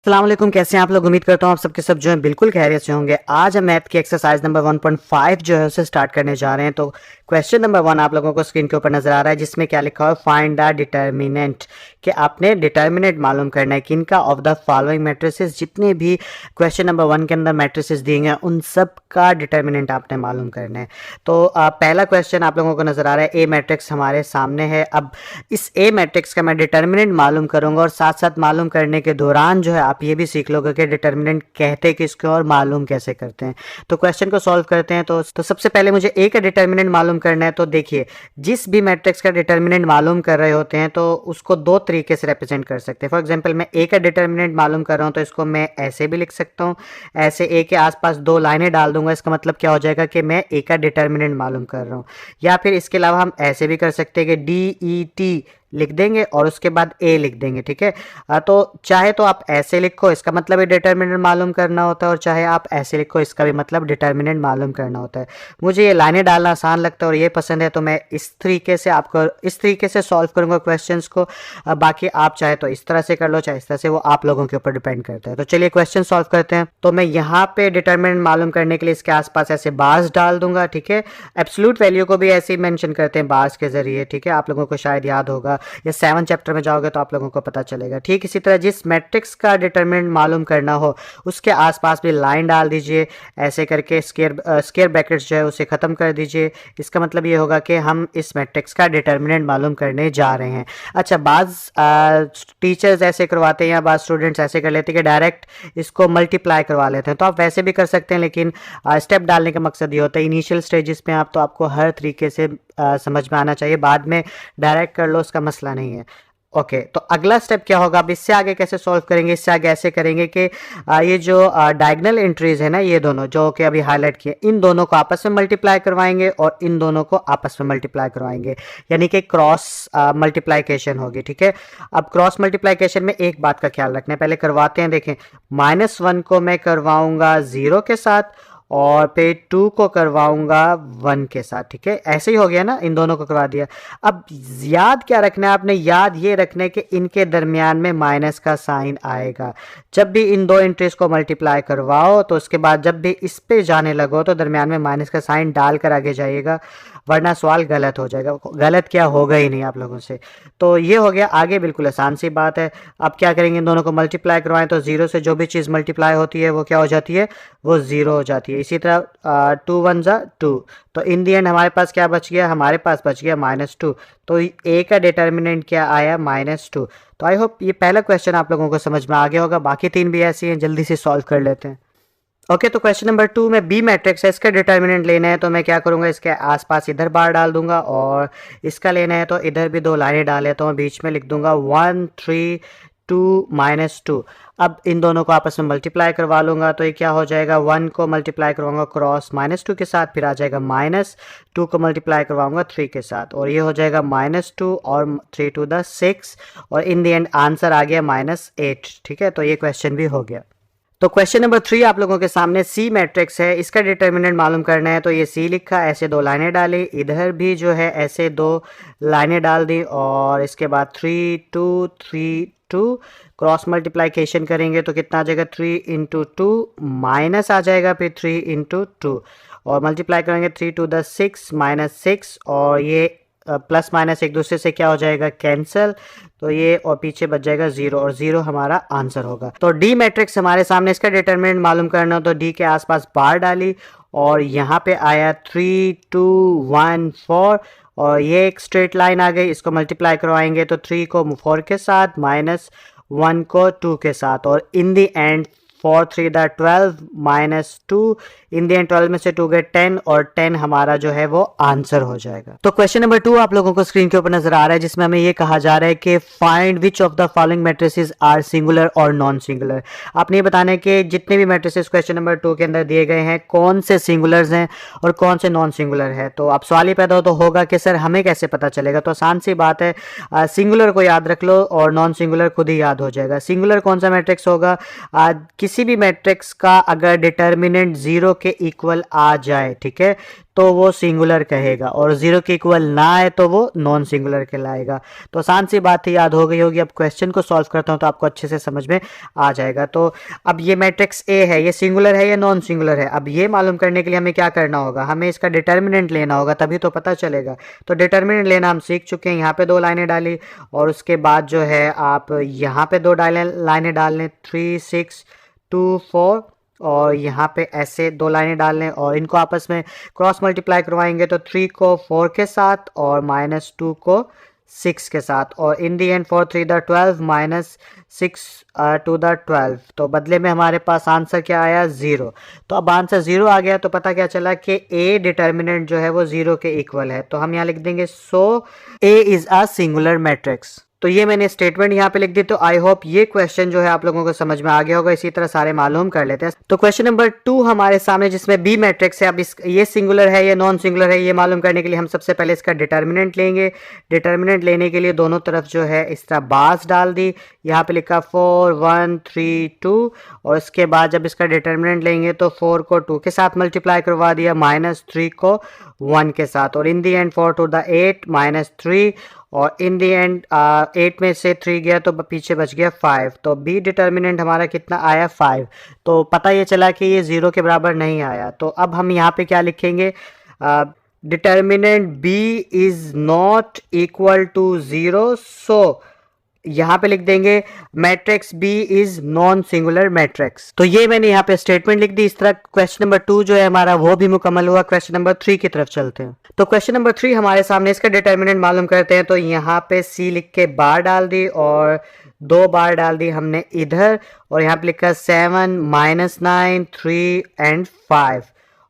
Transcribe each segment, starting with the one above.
अस्सलाम वालेकुम, कैसे हैं आप लोग। उम्मीद करता हूँ आप सबके सब जो हैं बिल्कुल खैरियत से होंगे। आज हम मैथ की एक्सरसाइज नंबर 1.5 जो है उसे स्टार्ट करने जा रहे हैं। तो क्वेश्चन नंबर 1 आप लोगों को स्क्रीन के ऊपर नजर आ रहा है, जिसमें क्या लिखा हुआ है, फाइंड द डिटर्मिनेंट। कि आपने डिटर्मिनेंट मालूम करना है किनका, ऑफ द फॉलोइंग मैट्रिसेस। जितने भी क्वेश्चन नंबर 1 के अंदर मैट्रिसेस दिए हैं उन सब का डिटर्मिनेंट आपने मालूम करना है। तो पहला क्वेश्चन आप लोगों को नजर आ रहा है, ए मैट्रिक्स हमारे सामने है। अब इस ए मैट्रिक्स का मैं डिटर्मिनेंट मालूम करूंगा और साथ साथ मालूम करने के दौरान जो है आप ये भी सीख लोगे कि डिटर्मिनेंट कहते किसको और मालूम कैसे करते हैं। तो क्वेश्चन को सॉल्व करते हैं। तो सबसे पहले मुझे ए का डिटर्मिनेंट मालूम करना है। तो देखिए, जिस भी मैट्रिक्स का डिटर्मिनेंट मालूम कर रहे होते हैं तो उसको दो तरीके से रिप्रेजेंट कर सकते हैं। फॉर एग्जांपल, मैं ए का डिटर्मिनेंट मालूम कर रहा हूं तो इसको मैं ऐसे भी लिख सकता हूं, ऐसे ए के आसपास दो लाइनें डाल दूंगा। इसका मतलब क्या हो जाएगा कि मैं ए का डिटर्मिनेंट मालूम कर रहा हूं। या फिर इसके अलावा हम ऐसे भी कर सकते हैं कि डी ई टी लिख देंगे और उसके बाद ए लिख देंगे। ठीक है, तो चाहे तो आप ऐसे लिखो, इसका मतलब डिटर्मिनेंट मालूम करना होता है, और चाहे आप ऐसे लिखो, इसका भी मतलब डिटर्मिनेंट मालूम करना होता है। मुझे ये लाइनें डालना आसान लगता है और ये पसंद है, तो मैं इस तरीके से आपको इस तरीके से सॉल्व करूंगा क्वेश्चंस को। बाकी आप चाहे तो इस तरह से कर लो, चाहे इस तरह से, वो आप लोगों के ऊपर डिपेंड करता है। तो चलिए क्वेश्चन सॉल्व करते हैं। तो मैं यहाँ पे डिटर्मिनेंट मालूम करने के लिए इसके आसपास ऐसे बार्स डाल दूंगा। ठीक है, एब्सोल्यूट वैल्यू को भी ऐसे ही मेंशन करते हैं बार्स के जरिए। ठीक है, आप लोगों को शायद याद होगा, या 7 चैप्टर में जाओगे तो आप लोगों को पता चलेगा। ठीक इसी तरह जिस मैट्रिक्स का डिटरमिनेंट मालूम करना हो उसके आसपास भी लाइन डाल दीजिए, ऐसे करके स्केयर ब्रैकेट्स जो है उसे ख़त्म कर दीजिए। इसका मतलब ये होगा कि हम इस मैट्रिक्स का डिटरमिनेंट मालूम करने जा रहे हैं। अच्छा, बाज़ टीचर्स ऐसे करवाते हैं या बाज़ स्टूडेंट्स ऐसे कर लेते हैं कि डायरेक्ट इसको मल्टीप्लाई करवा लेते हैं। तो आप वैसे भी कर सकते हैं, लेकिन स्टेप डालने का मकसद ये होता है इनिशियल स्टेजेस में आप, तो आपको हर तरीके से समझ में आना चाहिए। बाद में डायरेक्ट कर लो, उसका मसला नहीं है। ओके, तो अगला स्टेप क्या होगा, अब इससे आगे कैसे सॉल्व करेंगे। इससे आगे ऐसे करेंगे कि ये जो डायगोनल एंट्रीज है ना, ये दोनों जो कि अभी हाईलाइट किए, इन दोनों को आपस में मल्टीप्लाई करवाएंगे और इन दोनों को आपस में मल्टीप्लाई करवाएंगे, यानी कि क्रॉस मल्टीप्लाइकेशन होगी। ठीक है, अब क्रॉस मल्टीप्लाइकेशन में एक बात का ख्याल रखना है, पहले करवाते हैं। देखें, -1 को मैं करवाऊंगा 0 के साथ और फिर 2 को करवाऊंगा 1 के साथ। ठीक है, ऐसे ही हो गया ना, इन दोनों को करवा दिया। अब याद क्या रखना है आपने, याद ये रखना है कि इनके दरमियान में माइनस का साइन आएगा। जब भी इन दो एंट्रीज को मल्टीप्लाई करवाओ तो उसके बाद जब भी इस पे जाने लगो तो दरमियान में माइनस का साइन डालकर आगे जाइएगा, वरना सवाल गलत हो जाएगा। गलत क्या होगा ही नहीं आप लोगों से। तो ये हो गया, आगे बिल्कुल आसान सी बात है। अब क्या करेंगे, इन दोनों को मल्टीप्लाई करवाएं तो 0 से जो भी चीज़ मल्टीप्लाई होती है वो क्या हो जाती है, वो 0 हो जाती है। इसी तरह 2 1 जा 2, तो इन दी एंड हमारे पास क्या बच गया, हमारे पास बच गया -2। तो ए का डिटर्मिनेंट क्या आया, -2। तो आई होप ये पहला क्वेश्चन आप लोगों को समझ में आ गया होगा। बाकी 3 भी ऐसे हैं, जल्दी से सॉल्व कर लेते हैं। ओके, तो क्वेश्चन नंबर 2 में बी मैट्रिक्स है, इसका डिटर्मिनेंट लेना है। तो मैं क्या करूंगा, इसके आसपास इधर बार डाल दूंगा और इसका लेना है तो इधर भी दो लाइनें डाल लेता हूँ, बीच में लिख दूंगा 1 3 2 -2। अब इन दोनों को आपस में मल्टीप्लाई करवा लूंगा तो ये क्या हो जाएगा, 1 को मल्टीप्लाई करवाऊंगा क्रॉस -2 के साथ, फिर आ जाएगा -2 को मल्टीप्लाई करवाऊंगा 3 के साथ, और ये हो जाएगा -2 और 3 2 द 6, और इन द एंड आंसर आ गया -8। ठीक है, तो ये क्वेश्चन भी हो गया। तो क्वेश्चन नंबर 3 आप लोगों के सामने सी मैट्रिक्स है, इसका डिटर्मिनेंट मालूम करना है। तो ये सी लिखा, ऐसे दो लाइनें डाली, इधर भी जो है ऐसे दो लाइनें डाल दी, और इसके बाद 3 2 3 2 क्रॉस मल्टीप्लाइकेशन करेंगे तो कितना आ जाएगा, 3 × 2 माइनस आ जाएगा, फिर 3 × 2 और मल्टीप्लाई करेंगे 3 2 द 6 -6, और ये प्लस माइनस एक दूसरे से क्या हो जाएगा, कैंसिल। तो ये और पीछे बच जाएगा 0, और 0 हमारा आंसर होगा। तो डी मैट्रिक्स हमारे सामने, इसका डिटरमिनेंट मालूम करना हो तो डी के आसपास बार डाली और यहाँ पे आया 3 2 1 4, और ये एक स्ट्रेट लाइन आ गई। इसको मल्टीप्लाई करवाएंगे तो 3 को 4 के साथ, -1 को 2 के साथ, और in the end 4 3 the 12 -2, in the end 12 में से 2 गए 10, और 10 हमारा जो है वो आंसर हो जाएगा। तो क्वेश्चन नंबर 2 आप लोगों को स्क्रीन के ऊपर नजर आ रहा है, जिसमें हमें ये कहा जा रहा है कि find which of the following matrices are singular और नॉन सिंगुलर। आपने ये बताना है कि जितने भी मैट्रिसेस क्वेश्चन नंबर 2 के अंदर दिए गए हैं कौन से सिंगुलर्स हैं और कौन से नॉन सिंगुलर है। तो अब सवाल ही पैदा हो तो होगा कि सर हमें कैसे पता चलेगा। तो आसान सी बात है, सिंगुलर को याद रख लो और नॉन सिंगुलर खुद ही याद हो जाएगा। सिंगुलर कौन सा मैट्रिक्स होगा, किसी भी मैट्रिक्स का अगर डिटर्मिनेंट 0 के इक्वल आ जाए, ठीक है, तो वो सिंगुलर कहेगा, और 0 के इक्वल ना आए तो वो नॉन सिंगुलर कहलाएगा। तो आसान सी बात है, याद हो गई होगी। अब क्वेश्चन को सॉल्व करता हूँ तो आपको अच्छे से समझ में आ जाएगा। तो अब ये मैट्रिक्स ए है, ये सिंगुलर है या नॉन सिंगुलर है, अब ये मालूम करने के लिए हमें क्या करना होगा, हमें इसका डिटर्मिनेंट लेना होगा, तभी तो पता चलेगा। तो डिटर्मिनेंट लेना हम सीख चुके हैं, यहाँ पे 2 लाइनें डाली, और उसके बाद जो है आप यहाँ पे 2 लाइनें डाल लें, 3 6 2 4, और यहाँ पे ऐसे 2 लाइनें डाल लें, और इनको आपस में क्रॉस मल्टीप्लाई करवाएंगे तो 3 को 4 के साथ और -2 को 6 के साथ, और in the end 4 3 the 12 -6 to the 12, तो बदले में हमारे पास आंसर क्या आया, 0। तो अब आंसर 0 आ गया, तो पता क्या चला कि ए डिटर्मिनेंट जो है वो 0 के इक्वल है। तो हम यहाँ लिख देंगे सो ए इज अ सिंगुलर मैट्रिक्स। तो ये मैंने स्टेटमेंट यहाँ पे लिख दी। तो आई होप ये क्वेश्चन जो है आप लोगों को समझ में आ गया होगा। इसी तरह सारे मालूम कर लेते हैं। तो क्वेश्चन नंबर 2 हमारे सामने, जिसमें बी मैट्रिक्स है। अब ये सिंगुलर है या नॉन सिंगुलर है, ये मालूम करने के लिए हम सबसे पहले इसका डिटर्मिनेंट लेंगे। डिटर्मिनेंट लेने के लिए दोनों तरफ जो है इस तरह बार्स डाल दी, यहाँ पे लिखा 4 1 3 2, और इसके बाद जब इसका डिटर्मिनेंट लेंगे तो 4 को 2 के साथ मल्टीप्लाई करवा दिया, -3 को 1 के साथ, और in the end 4 to the 8 -3, और इन दी एंड 8 में से 3 गया तो पीछे बच गया 5। तो बी डिटर्मिनेंट हमारा कितना आया, 5। तो पता ये चला कि ये 0 के बराबर नहीं आया। तो अब हम यहाँ पे क्या लिखेंगे, determinant B is not equal to 0, so यहाँ पे लिख देंगे matrix B is non singular matrix. तो ये मैंने यहाँ पे स्टेटमेंट लिख दी। इस तरह क्वेश्चन नंबर 2 जो है हमारा वो भी मुकम्मल हुआ। क्वेश्चन नंबर 3 की तरफ चलते हैं। तो क्वेश्चन नंबर 3 हमारे सामने, इसका डिटर्मिनेंट मालूम करते हैं। तो यहाँ पे सी लिख के बार डाल दी, और 2 बार डाल दी हमने इधर, और यहाँ पे लिखा 7 -9 3 एंड 5,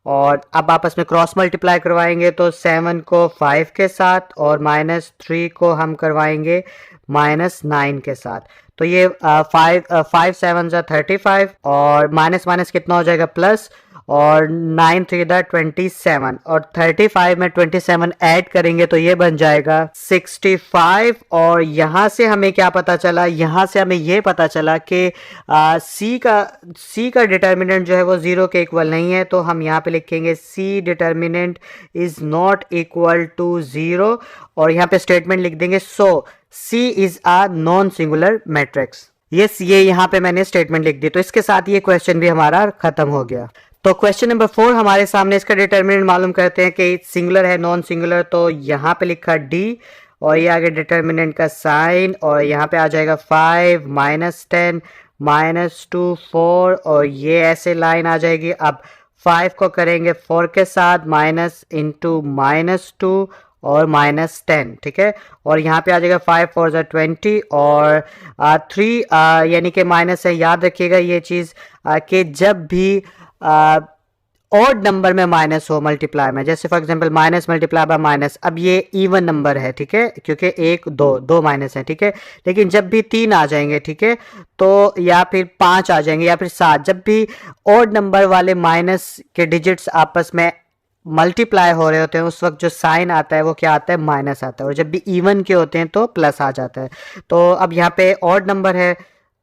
और अब आपस में क्रॉस मल्टीप्लाई करवाएंगे तो 7 को 5 के साथ और -3 को हम करवाएंगे -9 के साथ। तो ये 5 7 जा 35, और माइनस माइनस कितना हो जाएगा, प्लस, और 9 3 दा 27, और 35 में 27 ऐड करेंगे तो ये बन जाएगा 65। और यहाँ से हमें क्या पता चला, यहाँ से हमें ये पता चला कि सी का डिटर्मिनेंट जो है वो 0 के इक्वल नहीं है। तो हम यहाँ पे लिखेंगे C determinant is not equal to 0, और यहाँ पे स्टेटमेंट लिख देंगे so C is a non singular matrix. Yes, ये यहाँ पे मैंने स्टेटमेंट लिख दी। तो इसके साथ ये क्वेश्चन भी हमारा खत्म हो गया। तो क्वेश्चन नंबर 4 हमारे सामने, इसका डिटर्मिनेंट मालूम करते हैं कि सिंगुलर है नॉन सिंगुलर। तो यहाँ पे लिखा डी, और ये आगे डिटर्मिनेंट का साइन, और यहाँ पे आ जाएगा 5 -10 -2 4, और ये ऐसे लाइन आ जाएगी। अब 5 को करेंगे 4 के साथ, माइनस इंटू -2 और -10, ठीक है। और यहाँ पे आ जाएगा 5 4 ज़ा 20, और 3 यानी कि माइनस है। याद रखिएगा ये चीज़ कि जब भी ऑड नंबर में माइनस हो मल्टीप्लाई में, जैसे for example minus multiply by minus, अब ये इवन नंबर है, ठीक है, क्योंकि 1 2 माइनस है, ठीक है। लेकिन जब भी 3 आ जाएंगे, ठीक है, तो या फिर 5 आ जाएंगे या फिर 7, जब भी ऑड नंबर वाले माइनस के डिजिट्स आपस में मल्टीप्लाई हो रहे होते हैं, उस वक्त जो साइन आता है वो क्या आता है, माइनस आता है। और जब भी इवन के होते हैं तो प्लस आ जाता है। तो अब यहाँ पे ऑड नंबर है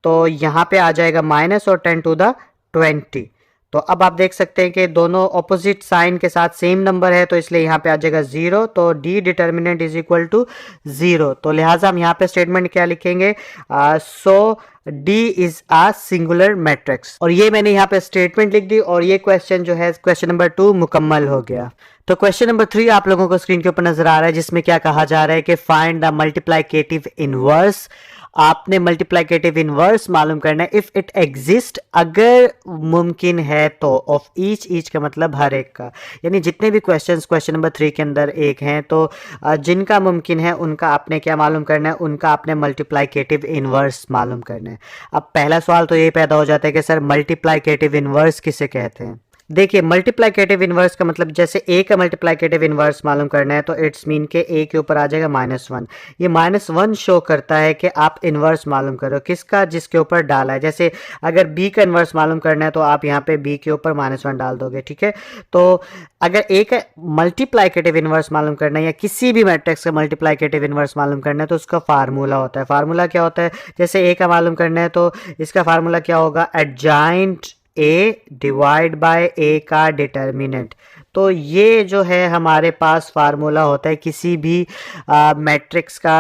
तो यहाँ पे आ जाएगा माइनस और 10 टू द 20। तो अब आप देख सकते हैं कि दोनों ऑपोजिट साइन के साथ सेम नंबर है, तो इसलिए यहाँ पे आ जाएगा 0। तो D determinant is equal to 0। तो लिहाजा हम यहाँ पे स्टेटमेंट क्या लिखेंगे, so D is a singular matrix. और ये मैंने यहाँ पे स्टेटमेंट लिख दी, और ये क्वेश्चन जो है क्वेश्चन नंबर 2 मुकम्मल हो गया। तो क्वेश्चन नंबर 3 आप लोगों को स्क्रीन के ऊपर नजर आ रहा है, जिसमें क्या कहा जा रहा है कि फाइंड द मल्टीप्लिकेटिव इनवर्स। आपने मल्टीप्लिकेटिव इनवर्स मालूम करना है इफ इट एग्जिस्ट, अगर मुमकिन है तो, ऑफ ईच का मतलब हर एक का, यानी जितने भी क्वेश्चंस क्वेश्चन नंबर 3 के अंदर एक हैं, तो जिनका मुमकिन है उनका आपने क्या मालूम करना है, उनका आपने मल्टीप्लिकेटिव इनवर्स मालूम करना है। अब पहला सवाल तो ये पैदा हो जाता है कि सर मल्टीप्लिकेटिव इनवर्स किसे कहते हैं। देखिए मल्टीप्लाइकेटिव इन्वर्स का मतलब जैसे ए का मल्टीप्लाइकेटिव इन्वर्स मालूम करना है तो इट्स मीन के ए के ऊपर आ जाएगा -1। ये -1 शो करता है कि आप इन्वर्स मालूम करो किसका, जिसके ऊपर डाला है। जैसे अगर बी का इन्वर्स मालूम करना है तो आप यहाँ पे बी के ऊपर -1 डाल दोगे, ठीक है। तो अगर ए का मल्टीप्लाइकेटिव इन्वर्स मालूम करना है या किसी भी मैट्रिक्स का मल्टीप्लाइकेटिव इन्वर्स मालूम करना है तो उसका फार्मूला होता है। फार्मूला क्या होता है, जैसे ए का मालूम करना है तो इसका फार्मूला क्या होगा, adjoint A divide by A का डिटर्मिनेंट। तो ये जो है हमारे पास फार्मूला होता है किसी भी मैट्रिक्स का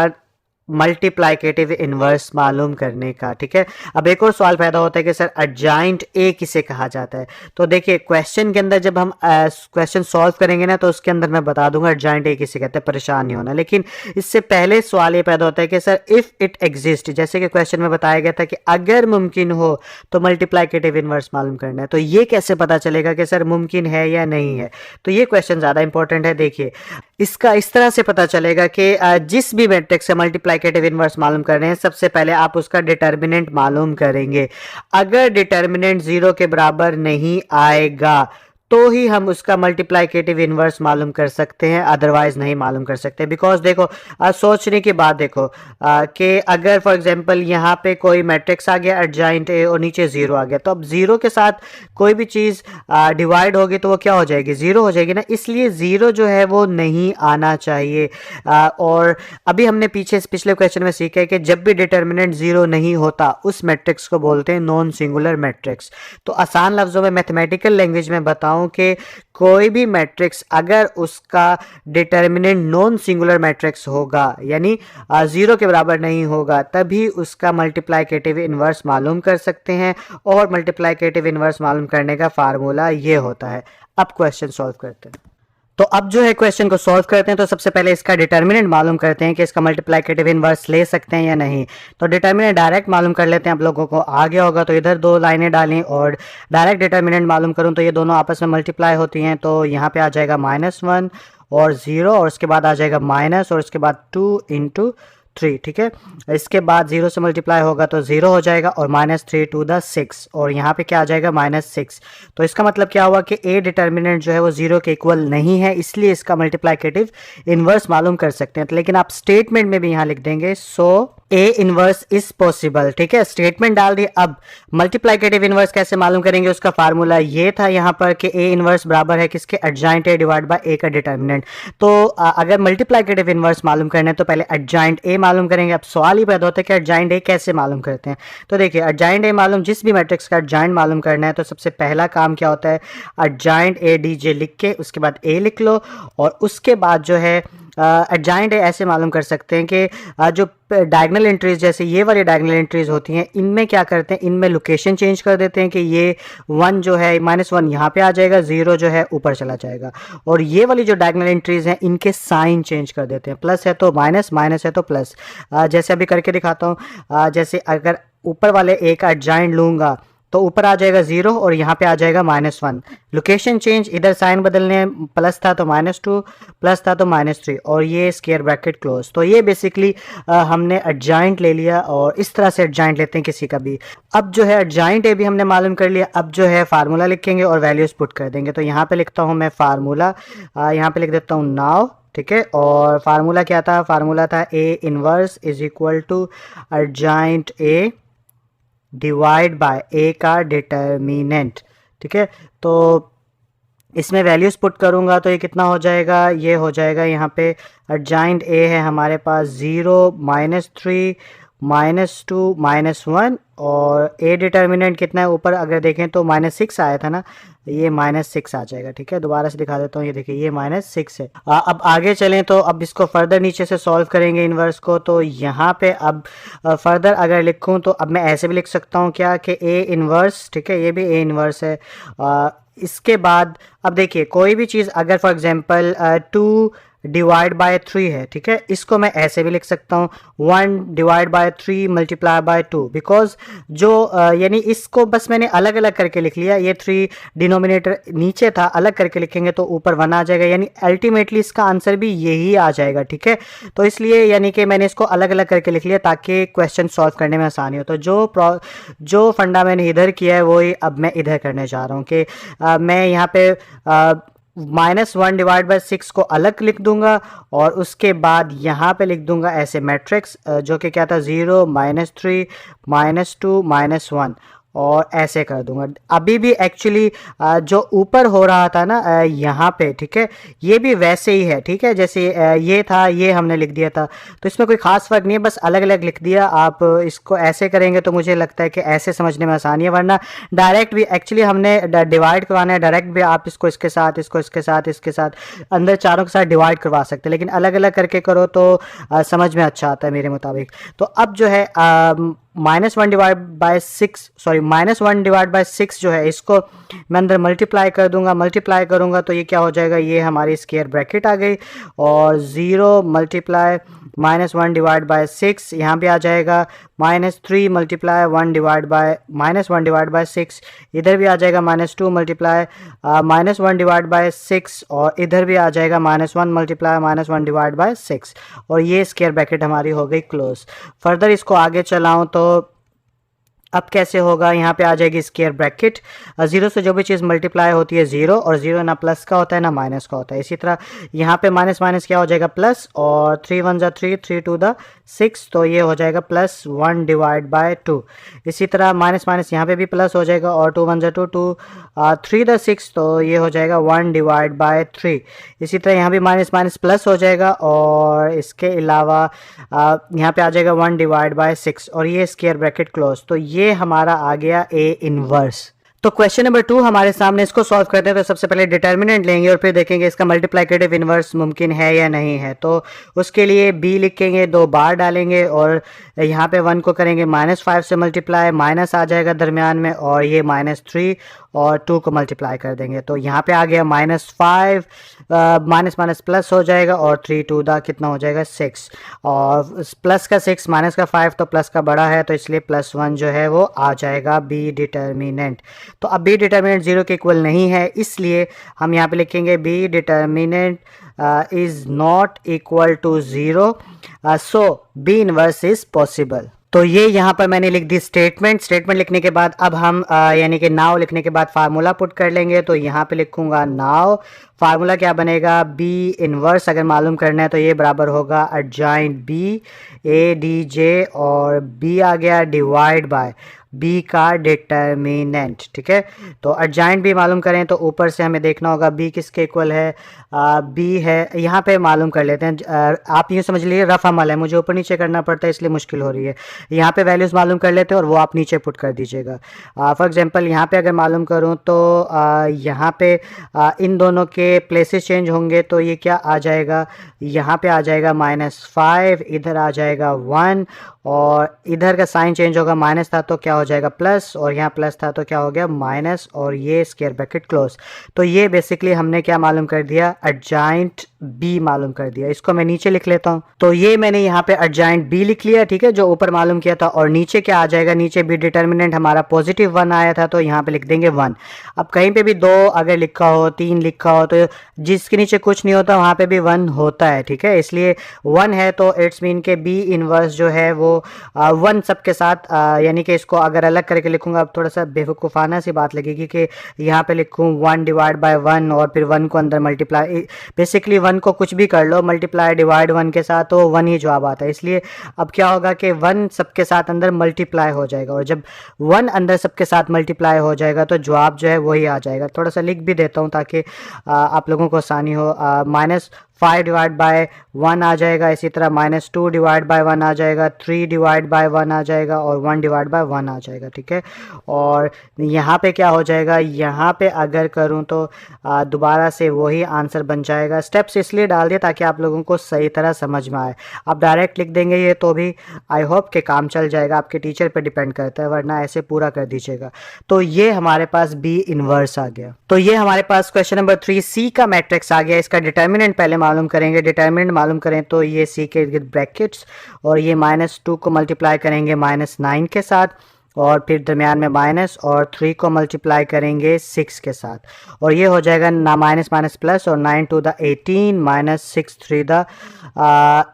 मल्टीप्लाइकेटिव इन्वर्स मालूम करने का, ठीक है। अब एक और सवाल पैदा होता है कि सर एडजॉइंट ए किसे कहा जाता है। तो देखिए क्वेश्चन के अंदर जब हम क्वेश्चन सॉल्व करेंगे ना तो उसके अंदर मैं बता दूंगा एडजॉइंट ए किसे कहते हैं, परेशान नहीं होना। लेकिन इससे पहले सवाल ये पैदा होता है कि सर इफ इट एग्जिस्ट, जैसे कि क्वेश्चन में बताया गया था कि अगर मुमकिन हो तो मल्टीप्लाइकेटिव इन्वर्स मालूम करना है। तो ये कैसे पता चलेगा कि सर मुमकिन है या नहीं है, तो ये क्वेश्चन ज़्यादा इंपॉर्टेंट है। देखिए इसका इस तरह से पता चलेगा कि जिस भी मैट्रिक्स से मल्टीप्लाइकेटिव इन्वर्स मालूम कर रहे हैं सबसे पहले आप उसका डिटर्मिनेंट मालूम करेंगे। अगर डिटर्मिनेंट 0 के बराबर नहीं आएगा तो ही हम उसका मल्टीप्लाइकेटिव इन्वर्स मालूम कर सकते हैं, अदरवाइज नहीं मालूम कर सकते। बिकॉज देखो सोचने की बात देखो कि अगर फॉर एग्जांपल यहाँ पे कोई मैट्रिक्स आ गया एडजॉइंट ए और नीचे 0 आ गया, तो अब 0 के साथ कोई भी चीज़ डिवाइड होगी तो वो क्या हो जाएगी, 0 हो जाएगी ना। इसलिए 0 जो है वो नहीं आना चाहिए। और अभी हमने पिछले क्वेश्चन में सीखा है कि जब भी डिटर्मिनेंट 0 नहीं होता उस मैट्रिक्स को बोलते हैं नॉन सिंगुलर मैट्रिक्स। तो आसान लफ्ज़ों में मैथमेटिकल लैंग्वेज में बताऊं कि कोई भी मैट्रिक्स अगर उसका डिटर्मिनेंट नॉन सिंगुलर मैट्रिक्स होगा यानी 0 के बराबर नहीं होगा तभी उसका मल्टीप्लाइकेटिव इन्वर्स मालूम कर सकते हैं। और मल्टीप्लाइकेटिव इन्वर्स मालूम करने का फार्मूला ये होता है। अब क्वेश्चन सॉल्व करते हैं। तो अब जो है क्वेश्चन को सॉल्व करते हैं तो सबसे पहले इसका डिटर्मिनेंट मालूम करते हैं कि इसका मल्टीप्लाइकेटिव इन्वर्स ले सकते हैं या नहीं। तो डिटर्मिनेंट डायरेक्ट मालूम कर लेते हैं। आप लोगों को आ गया होगा तो इधर 2 लाइनें डालें और डायरेक्ट डिटर्मिनेंट मालूम करूं तो ये दोनों आपस में मल्टीप्लाई होती हैं। तो यहाँ पे आ जाएगा -1 और 0 और उसके बाद आ जाएगा माइनस और उसके बाद 2 × 3, ठीक है। इसके बाद 0 से मल्टीप्लाई होगा तो 0 हो जाएगा और -3 to the 6 और यहाँ पे क्या आ जाएगा -6। तो इसका मतलब क्या हुआ कि ए डिटर्मिनेंट जो है वो 0 के इक्वल नहीं है, इसलिए इसका मल्टीप्लाइकेटिव इन्वर्स मालूम कर सकते हैं। लेकिन आप स्टेटमेंट में भी यहाँ लिख देंगे सो ए इन्वर्स इज पॉसिबल, ठीक है। स्टेटमेंट डाल दिए। अब मल्टीप्लाइकेटिव इन्वर्स कैसे मालूम करेंगे, उसका फार्मूला ये था यहाँ पर कि ए इन्वर्स बराबर है किसके, adjoint A divide by A का डिटर्मिनेंट। तो अगर मल्टीप्लाइकेटिव इन्वर्स मालूम करना है तो पहले एडजॉइंट ए मालूम करेंगे। अब सवाल ही पैदा होता है कि एडजॉइंट ए कैसे मालूम करते हैं। तो देखिए एडजॉइंट ए मालूम, जिस भी मैट्रिक्स का एडजॉइंट मालूम करना है तो सबसे पहला काम क्या होता है, एडजॉइंट ए डी जे लिख के उसके बाद ए लिख लो और उसके बाद जो है एडजॉइंट ए ऐसे मालूम कर सकते हैं कि जो डायगोनल एंट्रीज जैसे ये वाली डायगोनल एंट्रीज होती हैं इनमें क्या करते हैं, इनमें लोकेशन चेंज कर देते हैं कि ये 1 जो है -1 यहाँ पे आ जाएगा, 0 जो है ऊपर चला जाएगा। और ये वाली जो डायगोनल एंट्रीज हैं इनके साइन चेंज कर देते हैं, प्लस है तो माइनस, माइनस है तो प्लस। जैसे अभी करके दिखाता हूँ। जैसे अगर ऊपर वाले ए का एडजॉइंट लूँगा तो ऊपर आ जाएगा 0 और यहाँ पे आ जाएगा -1। लोकेशन चेंज, इधर साइन बदलने, प्लस था तो -2, प्लस था तो -3 और ये स्क्वायर ब्रैकेट क्लोज। तो ये बेसिकली हमने एडजॉइंट ले लिया और इस तरह से एडजॉइंट लेते हैं किसी का भी। अब जो है एडजॉइंट ए भी हमने मालूम कर लिया। अब जो है फार्मूला लिखेंगे और वैल्यूज पुट कर देंगे। तो यहाँ पे लिखता हूँ मैं फार्मूला, यहाँ पे लिख देता हूँ नाउ, ठीक है। और फार्मूला क्या था, फार्मूला था A inverse is equal to adjoint A divide by A का डिटर्मिनेंट, ठीक है। तो इसमें वैल्यूज पुट करूंगा तो ये कितना हो जाएगा, ये हो जाएगा यहाँ पे एडजॉइंट ए है हमारे पास 0, -3, -2, -1 और ए डिटर्मिनेंट कितना है ऊपर अगर देखें तो -6 आया था ना, ये -6 आ जाएगा, ठीक है। दोबारा से दिखा देता हूँ, ये देखिए ये -6 है। अब आगे चलें तो अब इसको फर्दर नीचे से सॉल्व करेंगे इन्वर्स को। तो यहाँ पे अब फर्दर अगर लिखूँ तो अब मैं ऐसे भी लिख सकता हूँ क्या कि ए इन्वर्स, ठीक है, ये भी ए इन्वर्स है। इसके बाद अब देखिए कोई भी चीज़ अगर फॉर एग्जांपल 2 डिवाइड बाय 3 है, ठीक है। इसको मैं ऐसे भी लिख सकता हूँ 1 divide by 3 multiply by 2, because जो यानी इसको बस मैंने अलग अलग करके लिख लिया। ये 3 डिनोमिनेटर नीचे था, अलग करके लिखेंगे तो ऊपर 1 आ जाएगा, यानी अल्टीमेटली इसका आंसर भी यही आ जाएगा, ठीक है। तो इसलिए यानी कि मैंने इसको अलग अलग करके लिख लिया ताकि क्वेश्चन सॉल्व करने में आसानी हो। तो जो फंडा मैंने इधर किया है वही अब मैं इधर करने जा रहा हूँ कि मैं यहाँ पे -1 डिवाइड बाय 6 को अलग लिख दूंगा और उसके बाद यहाँ पे लिख दूंगा ऐसे मैट्रिक्स जो कि क्या था 0 -3 -2 -1 और ऐसे कर दूंगा। अभी भी एक्चुअली जो ऊपर हो रहा था ना यहाँ पे, ठीक है, ये भी वैसे ही है, ठीक है। जैसे ये था, ये हमने लिख दिया था, तो इसमें कोई खास फर्क नहीं है, बस अलग अलग लिख दिया। आप इसको ऐसे करेंगे तो मुझे लगता है कि ऐसे समझने में आसानी है, वरना डायरेक्ट भी एक्चुअली हमने डिवाइड करवाना है, डायरेक्ट भी आप इसको इसके साथ, इसको इसके साथ, इसके साथ, अंदर चारों के साथ डिवाइड करवा सकते हैं, लेकिन अलग अलग करके करो तो समझ में अच्छा आता है मेरे मुताबिक। तो अब जो है -1 divide by 6 sorry -1 divide by 6 जो है इसको मैं अंदर मल्टीप्लाई कर दूंगा। मल्टीप्लाई करूंगा तो ये क्या हो जाएगा, ये हमारी स्क्वायर ब्रैकेट आ गई और 0 मल्टीप्लाई -1 डिवाइड बाय 6 यहाँ पे आ जाएगा, -3 multiply 1 divide by -1 divide by 6, इधर भी आ जाएगा -2 मल्टीप्लाई -1 डिवाइड बाय 6 और इधर भी आ जाएगा -1 मल्टीप्लाई -1 डिवाइड बाय 6 और ये स्क्वायर ब्रैकेट हमारी हो गई क्लोज। फर्दर इसको आगे चलाऊं तो अब कैसे होगा, यहाँ पे आ जाएगी स्क्वायर ब्रैकेट, 0 से जो भी चीज़ मल्टीप्लाई होती है 0 और 0 ना प्लस का होता है ना माइनस का होता है। इसी तरह यहाँ पे माइनस माइनस क्या हो जाएगा प्लस और 3 1 जा 3 3 2 द 6 तो ये हो जाएगा +1 डिवाइड बाय 2। इसी तरह माइनस माइनस यहाँ पे भी प्लस हो जाएगा और 2 1 जा 2 2 3 द 6 तो ये हो जाएगा 1 डिवाइड बाय 3। इसी तरह यहाँ भी माइनस माइनस प्लस हो जाएगा और इसके अलावा यहाँ पे आ जाएगा 1 डिवाइड बाय 6 और ये स्क्वायर ब्रैकेट क्लोज। तो ये हमारा आ गया ए इनवर्स। तो क्वेश्चन नंबर 2 हमारे सामने, इसको सॉल्व करते हैं तो सबसे पहले डिटर्मिनेंट लेंगे और फिर देखेंगे इसका मल्टीप्लिकेटिव इनवर्स मुमकिन है या नहीं है। तो उसके लिए b लिखेंगे, 2 बार डालेंगे और यहाँ पे 1 को करेंगे -5 से मल्टीप्लाई, माइनस आ जाएगा दरमियान में और ये -3 और 2 को मल्टीप्लाई कर देंगे तो यहाँ पे आ गया -5 माइनस माइनस प्लस हो जाएगा और 3 2 दा कितना हो जाएगा 6 और प्लस का 6 माइनस का 5 तो प्लस का बड़ा है तो इसलिए +1 जो है वो आ जाएगा बी डिटर्मिनेंट। तो अब बी डिटर्मिनेंट 0 के इक्वल नहीं है इसलिए हम यहाँ पे लिखेंगे B determinant is not equal to 0 so B inverse is possible. तो ये यहाँ पर मैंने लिख दी स्टेटमेंट लिखने के बाद अब हम यानी कि नाउ लिखने के बाद फार्मूला पुट कर लेंगे। तो यहाँ पे लिखूंगा नाउ, फार्मूला क्या बनेगा, बी इनवर्स अगर मालूम करना है तो ये बराबर होगा adjoint B A D J और बी आ गया डिवाइड बाय बी का डिटर्मिनेंट, ठीक है। तो एडजॉइंट भी मालूम करें तो ऊपर से हमें देखना होगा बी किसके इक्वल है, बी है, यहाँ पे मालूम कर लेते हैं। आप यूँ समझ लीजिए रफ अमल है, मुझे ऊपर नीचे करना पड़ता है इसलिए मुश्किल हो रही है। यहाँ पे वैल्यूज़ मालूम कर लेते हैं और वो आप नीचे पुट कर दीजिएगा। फॉर एग्जांपल यहाँ पे अगर मालूम करूँ तो यहाँ पे इन दोनों के प्लेसेस चेंज होंगे तो ये क्या आ जाएगा, यहाँ पे आ जाएगा -5, इधर आ जाएगा 1 और इधर का साइन चेंज होगा, माइनस था तो क्या हो जाएगा प्लस और यहाँ प्लस था तो क्या हो गया माइनस और ये स्क्वायर ब्रैकेट क्लोज। तो ये बेसिकली हमने क्या मालूम कर दिया, एडजॉइंट बी मालूम कर दिया। इसको मैं नीचे लिख लेता हूँ। तो ये मैंने यहाँ पे एडजॉइंट बी लिख लिया, ठीक है, जो ऊपर मालूम किया था। और नीचे क्या आ जाएगा, नीचे बी डिटर्मिनेंट हमारा +1 आया था तो यहाँ पे लिख देंगे 1। अब कहीं पे भी 2 अगर लिखा हो, 3 लिखा हो तो जिसके नीचे कुछ नहीं होता वहाँ पे भी 1 होता है, ठीक है। इसलिए 1 है तो इट्स मीन के बी इनवर्स जो है वो 1 सबके साथ, यानी कि इसको अगर अलग करके लिखूंगा अब थोड़ा सा बेवकूफ़ाना सी बात लगेगी कि यहाँ पे लिखूँ 1 डिवाइड बाय 1 और फिर 1 को अंदर मल्टीप्लाई, बेसिकली 1 को कुछ भी कर लो मल्टीप्लाई डिवाइड 1 के साथ तो 1 ही जवाब आता है। इसलिए अब क्या होगा कि 1 सबके साथ अंदर मल्टीप्लाई हो जाएगा और जब 1 अंदर सबके साथ मल्टीप्लाई हो जाएगा तो जवाब जो है वही आ जाएगा। थोड़ा सा लिख भी देता हूँ ताकि आप लोगों को आसानी हो। -5 डिवाइड बाय 1 आ जाएगा, इसी तरह -2 डिवाइड बाय 1 आ जाएगा, 3 डिवाइड बाय 1 आ जाएगा और 1 डिवाइड बाय 1 आ जाएगा, ठीक है। और यहाँ पे क्या हो जाएगा, यहाँ पे अगर करूँ तो दोबारा से वही आंसर बन जाएगा। स्टेप्स इसलिए डाल दिए ताकि आप लोगों को सही तरह समझ में आए। आप डायरेक्ट लिख देंगे ये तो भी आई होप के काम चल जाएगा, आपके टीचर पर डिपेंड करता है, वरना ऐसे पूरा कर दीजिएगा। तो ये हमारे पास बी इनवर्स आ गया। तो ये हमारे पास क्वेश्चन नंबर 3 सी का मैट्रिक्स आ गया। इसका डिटर्मिनेंट पहले मालूम करेंगे, डिटर्मिनेंट मालूम करें तो ये सी के इर्द ब्रैकेट्स, और ये -2 को मल्टीप्लाई करेंगे -9 के साथ, और फिर दरमियान में माइनस, और 3 को मल्टीप्लाई करेंगे 6 के साथ, और ये हो जाएगा ना माइनस माइनस प्लस, और 9 टू द 18 -6 3 द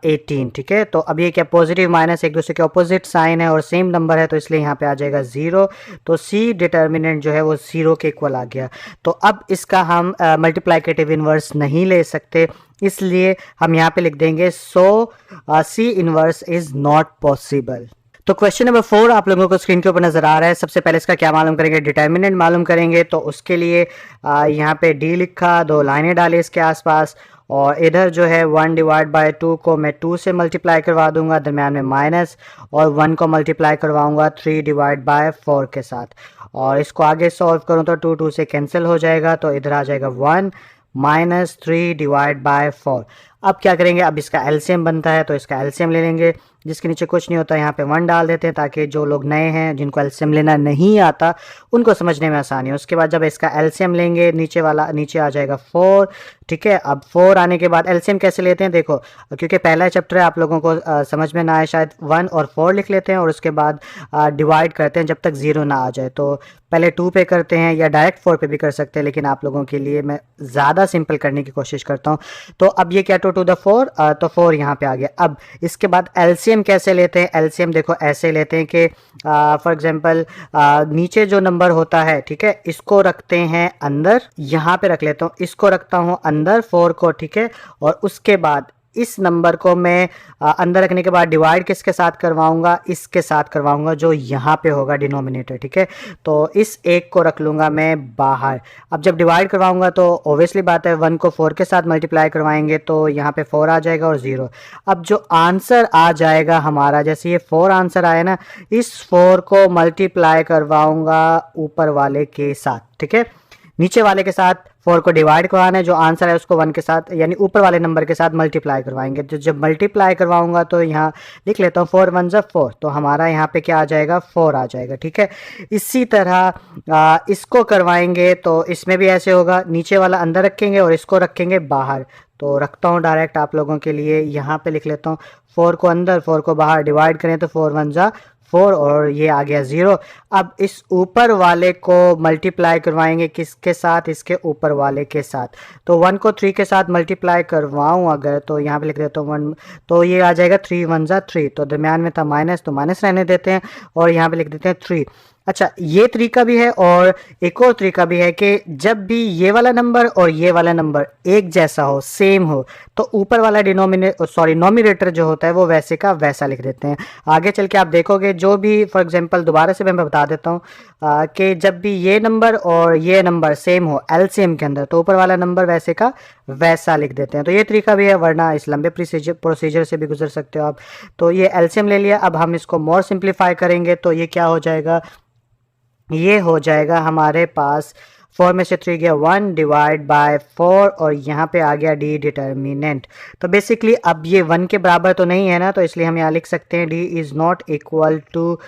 18। ठीक है, तो अब ये क्या पॉजिटिव माइनस एक दूसरे के ऑपोजिट साइन है और सेम नंबर है, तो इसलिए यहाँ पे आ जाएगा 0। तो सी डिटर्मिनेंट जो है वो 0 के इक्वल आ गया। तो अब इसका हम मल्टीप्लाइकेटिव इन्वर्स नहीं ले सकते, इसलिए हम यहाँ पे लिख देंगे so C inverse is not possible. तो क्वेश्चन नंबर 4 आप लोगों को स्क्रीन के ऊपर नजर आ रहा है। सबसे पहले इसका क्या मालूम करेंगे, डिटर्मिनेंट मालूम करेंगे। तो उसके लिए यहाँ पे डी लिखा, 2 लाइनें डाली इसके आसपास, और इधर जो है 1 डिवाइड बाय 2 को मैं 2 से मल्टीप्लाई करवा दूंगा, दरम्यान में माइनस, और 1 को मल्टीप्लाई करवाऊंगा 3 डिवाइड बाय 4 के साथ, और इसको आगे सॉल्व करूं तो 2 2 से कैंसिल हो जाएगा, तो इधर आ जाएगा 1 -3 डिवाइड बाय 4। अब क्या करेंगे, अब इसका एलसीएम बनता है, तो इसका एलसीएम ले लेंगे, जिसके नीचे कुछ नहीं होता, यहाँ पे 1 डाल देते हैं, ताकि जो लोग नए हैं जिनको एलसीएम लेना नहीं आता उनको समझने में आसानी हो। उसके बाद जब इसका एलसीएम लेंगे, नीचे आ जाएगा 4। ठीक है, अब 4 आने के बाद एलसीएम कैसे लेते हैं देखो, क्योंकि पहला चैप्टर है, आप लोगों को समझ में ना आए शायद, 1 और 4 लिख लेते हैं, और उसके बाद डिवाइड करते हैं जब तक 0 ना आ जाए। तो पहले 2 पे करते हैं, या डायरेक्ट 4 पे भी कर सकते हैं, लेकिन आप लोगों के लिए मैं ज़्यादा सिंपल करने की कोशिश करता हूँ। तो अब ये क्या 2 टू द 4, तो 4 यहाँ पे आ गया। अब इसके बाद एलसीएम कैसे लेते हैं, एलसीएम देखो ऐसे लेते हैं कि फॉर एग्जांपल नीचे जो नंबर होता है, ठीक है, इसको रखते हैं अंदर, यहाँ पे रख लेता हूँ, इसको रखता हूँ अंदर 4 को, ठीक है, और उसके बाद इस नंबर को मैं अंदर रखने के बाद डिवाइड किसके साथ करवाऊंगा, इसके साथ करवाऊंगा जो यहाँ पे होगा डिनोमिनेटर। ठीक है, तो इस एक को रख लूँगा मैं बाहर। अब जब डिवाइड करवाऊंगा तो ऑब्वियसली बात है 1 को 4 के साथ मल्टीप्लाई करवाएंगे, तो यहाँ पे 4 आ जाएगा और 0। अब जो आंसर आ जाएगा हमारा, जैसे ये 4 आंसर आया ना, इस 4 को मल्टीप्लाई करवाऊंगा ऊपर वाले के साथ। ठीक है, नीचे वाले के साथ 4 को डिवाइड करवाना है, जो आंसर है उसको 1 के साथ यानी ऊपर वाले नंबर के साथ मल्टीप्लाई करवाएंगे। तो जब मल्टीप्लाई करवाऊंगा तो यहाँ लिख लेता हूँ 4 1 4, तो हमारा यहाँ पे क्या आ जाएगा, 4 आ जाएगा। ठीक है, इसी तरह इसको करवाएंगे तो इसमें भी ऐसे होगा, नीचे वाला अंदर रखेंगे और इसको रखेंगे बाहर। तो रखता हूँ डायरेक्ट आप लोगों के लिए, यहाँ पे लिख लेता हूँ 4 को अंदर 4 को बाहर, डिवाइड करें तो 4 1 4, और ये आ गया 0। अब इस ऊपर वाले को मल्टीप्लाई करवाएंगे किसके साथ, इसके ऊपर वाले के साथ। तो 1 को 3 के साथ मल्टीप्लाई करवाऊँ अगर, तो यहाँ पे लिख देता हूँ 1, तो ये आ जाएगा 3 1 3, तो दरम्यान में था माइनस, तो माइनस रहने देते हैं, और यहाँ पे लिख देते हैं 3। अच्छा, ये तरीका भी है, और एक और तरीका भी है कि जब भी ये वाला नंबर और ये वाला नंबर एक जैसा हो, सेम हो, तो ऊपर वाला नोमिनेटर जो होता है वो वैसे का वैसा लिख देते हैं। आगे चल के आप देखोगे, जो भी फॉर एग्जांपल दोबारा से मैं बता देता हूँ कि जब भी ये नंबर और ये नंबर सेम हो एलसीएम के अंदर, तो ऊपर वाला नंबर वैसे का वैसा लिख देते हैं। तो ये तरीका भी है, वरना इस लंबे प्रोसीजर से भी गुजर सकते हो आप। तो ये एलसीएम ले लिया, अब हम इसको मोर सिंप्लीफाई करेंगे, तो ये क्या हो जाएगा, ये हो जाएगा हमारे पास 4 में से 3 गया 1 डिवाइड बाय 4, और यहाँ पे आ गया डी डिटर्मिनेंट। तो बेसिकली अब ये 1 के बराबर तो नहीं है ना, तो इसलिए हम यहाँ लिख सकते हैं D is not equal to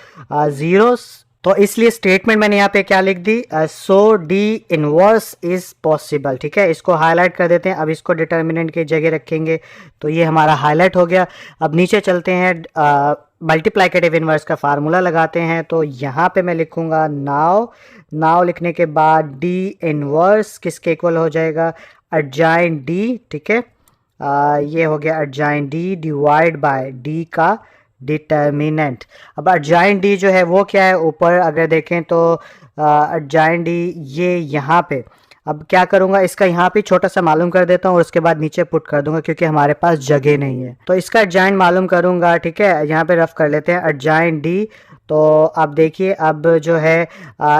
0। तो इसलिए स्टेटमेंट मैंने यहाँ पे क्या लिख दी, so D inverse is possible. ठीक है, इसको हाईलाइट कर देते हैं, अब इसको डिटर्मिनेंट की जगह रखेंगे, तो ये हमारा हाईलाइट हो गया। अब नीचे चलते हैं, मल्टीप्लाइकेटिव इनवर्स का फार्मूला लगाते हैं। तो यहाँ पे मैं लिखूंगा नाउ लिखने के बाद डी इनवर्स किसके इक्वल हो जाएगा, एडजॉइंट डी। ठीक है, ये हो गया adjoint D divide by D का डिटर्मिनेंट। अब एडजॉइंट डी जो है वो क्या है, ऊपर अगर देखें तो एडजॉइंट डी ये यहाँ पे, अब क्या करूँगा, इसका यहाँ पे छोटा सा मालूम कर देता हूँ और उसके बाद नीचे पुट कर दूंगा, क्योंकि हमारे पास जगह नहीं है। तो इसका एडजॉइंट मालूम करूँगा, ठीक है, यहाँ पे रफ कर लेते हैं एडजॉइंट डी। तो अब देखिए, अब जो है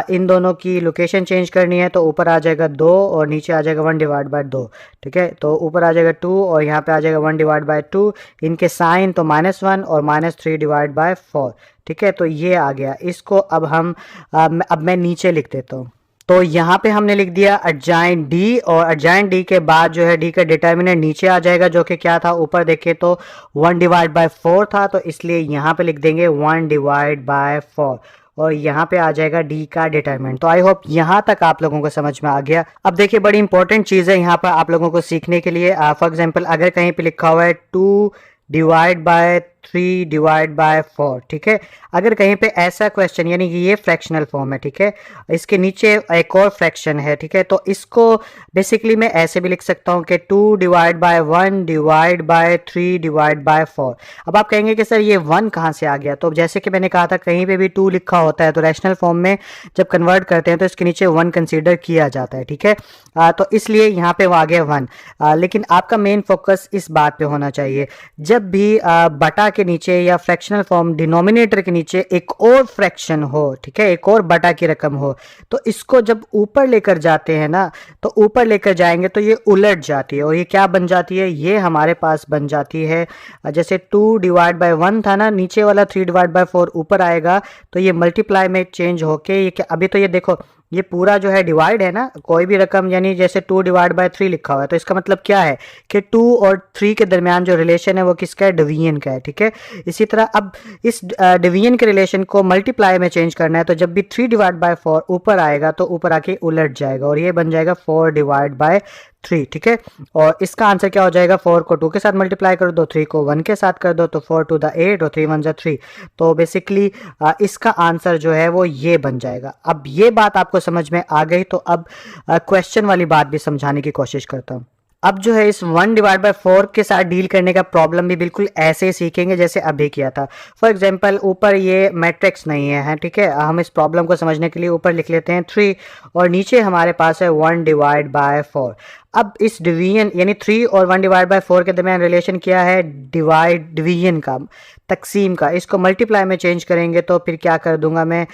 इन दोनों की लोकेशन चेंज करनी है, तो ऊपर आ जाएगा 2 और नीचे आ जाएगा 1 डिवाइड बाय 2। ठीक है, तो ऊपर आ जाएगा 2 और यहाँ पे आ जाएगा 1 डिवाइड बाय 2, इनके साइन तो -1 और -3 डिवाइड बाय 4। ठीक है, तो ये आ गया। इसको अब अब मैं नीचे लिख देता हूँ। तो यहाँ पे हमने लिख दिया एडजॉइंट डी, और एडजॉइंट डी के बाद जो है डी का डिटर्मिनेंट नीचे आ जाएगा, जो कि क्या था, ऊपर देखे तो 1 डिवाइड बाय 4 था, तो इसलिए यहाँ पे लिख देंगे 1 डिवाइड बाय 4। और यहाँ पे आ जाएगा डी का डिटरमिनेंट। तो आई होप यहाँ तक आप लोगों को समझ में आ गया। अब देखिए बड़ी इंपॉर्टेंट चीज़ है यहाँ पर आप लोगों को सीखने के लिए। फॉर एग्जाम्पल अगर कहीं पे लिखा हुआ है 2 डिवाइड बाय 3 डिवाइड बाय 4, ठीक है, अगर कहीं पे ऐसा क्वेश्चन, यानी कि ये फ्रैक्शनल फॉर्म है, ठीक है, इसके नीचे एक और फ्रैक्शन है, ठीक है, तो इसको बेसिकली मैं ऐसे भी लिख सकता हूँ कि 2 divide by 1 divide by 3 divide by 4। अब आप कहेंगे कि सर ये 1 कहाँ से आ गया? तो जैसे कि मैंने कहा था कहीं पे भी 2 लिखा होता है तो रैशनल फॉर्म में जब कन्वर्ट करते हैं तो इसके नीचे 1 कंसीडर किया जाता है, ठीक है। तो इसलिए यहाँ पे वो आ गया 1। लेकिन आपका मेन फोकस इस बात पे होना चाहिए, जब भी बटा के नीचे या फ्रैक्शनल फॉर्म डिनोमिनेटर के नीचे एक और फ्रैक्शन हो, ठीक है, एक और बटा की रकम हो, तो इसको जब ऊपर लेकर जाते हैं ना, तो ऊपर लेकर जाएंगे तो ये उलट जाती है और ये क्या बन जाती है, ये हमारे पास बन जाती है जैसे 2 डिवाइड बाय 1 था ना, नीचे वाला 3 डिवाइड बाय 4 ऊपर आएगा तो ये मल्टीप्लाई में चेंज होके ये क्या, अभी तो ये देखो ये पूरा जो है डिवाइड है ना, कोई भी रकम, यानी जैसे 2 डिवाइड बाय 3 लिखा हुआ है तो इसका मतलब क्या है कि 2 और 3 के दरमियान जो रिलेशन है वो किसका है, डिवीजन का है, ठीक है। इसी तरह अब इस डिवीजन के रिलेशन को मल्टीप्लाई में चेंज करना है, तो जब भी 3 डिवाइड बाय 4 ऊपर आएगा तो ऊपर आके उलट जाएगा और ये बन जाएगा 4 डिवाइड बाय 3, ठीक है। और इसका आंसर क्या हो जाएगा, 4 को 2 के साथ मल्टीप्लाई कर दो, 3 को 1 के साथ कर दो, तो 4 टू द 8 और 3 1 जा 3। तो बेसिकली इसका आंसर जो है वो ये बन जाएगा। अब ये बात आपको समझ में आ गई तो अब क्वेश्चन वाली बात भी समझाने की कोशिश करता हूँ। अब जो है इस 1 डिवाइड बाय 4 के साथ डील करने का प्रॉब्लम भी बिल्कुल ऐसे ही सीखेंगे जैसे अभी किया था। फॉर एग्जांपल ऊपर ये मैट्रिक्स नहीं है, ठीक है, हम इस प्रॉब्लम को समझने के लिए ऊपर लिख लेते हैं 3 और नीचे हमारे पास है 1 डिवाइड बाय 4। अब इस डिवीजन यानी 3 और 1 डिवाइड बाय 4 के दरमियान रिलेशन क्या है, डिवीजन का, तकसीम का। इसको मल्टीप्लाई में चेंज करेंगे तो फिर क्या कर दूंगा मैं,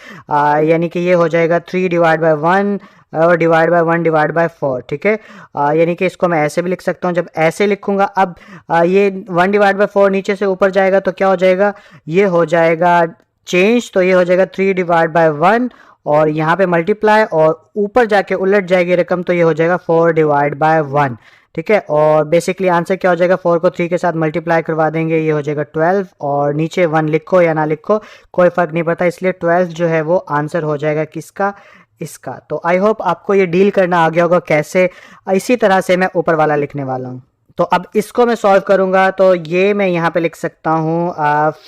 यानी कि ये हो जाएगा 3 डिवाइड बाय 1 और डिवाइड बाय 1 डिवाइड बाय 4, ठीक है। यानी कि इसको मैं ऐसे भी लिख सकता हूँ। जब ऐसे लिखूंगा अब ये 1 डिवाइड बाय 4 नीचे से ऊपर जाएगा तो क्या हो जाएगा, ये हो जाएगा चेंज, तो ये हो जाएगा 3 डिवाइड बाय 1 और यहाँ पे मल्टीप्लाई और ऊपर जाके उलट जाएगी रकम तो ये हो जाएगा 4 डिवाइड बाय 1, ठीक है। और बेसिकली आंसर क्या हो जाएगा, 4 को 3 के साथ मल्टीप्लाई करवा देंगे, ये हो जाएगा 12 और नीचे 1 लिखो या ना लिखो कोई फ़र्क नहीं पड़ता, इसलिए 12 जो है वो आंसर हो जाएगा किसका, इसका। तो आई होप आपको ये डील करना आ गया होगा कैसे। इसी तरह से मैं ऊपर वाला लिखने वाला हूँ। तो अब इसको मैं सॉल्व करूँगा तो ये मैं यहाँ पे लिख सकता हूँ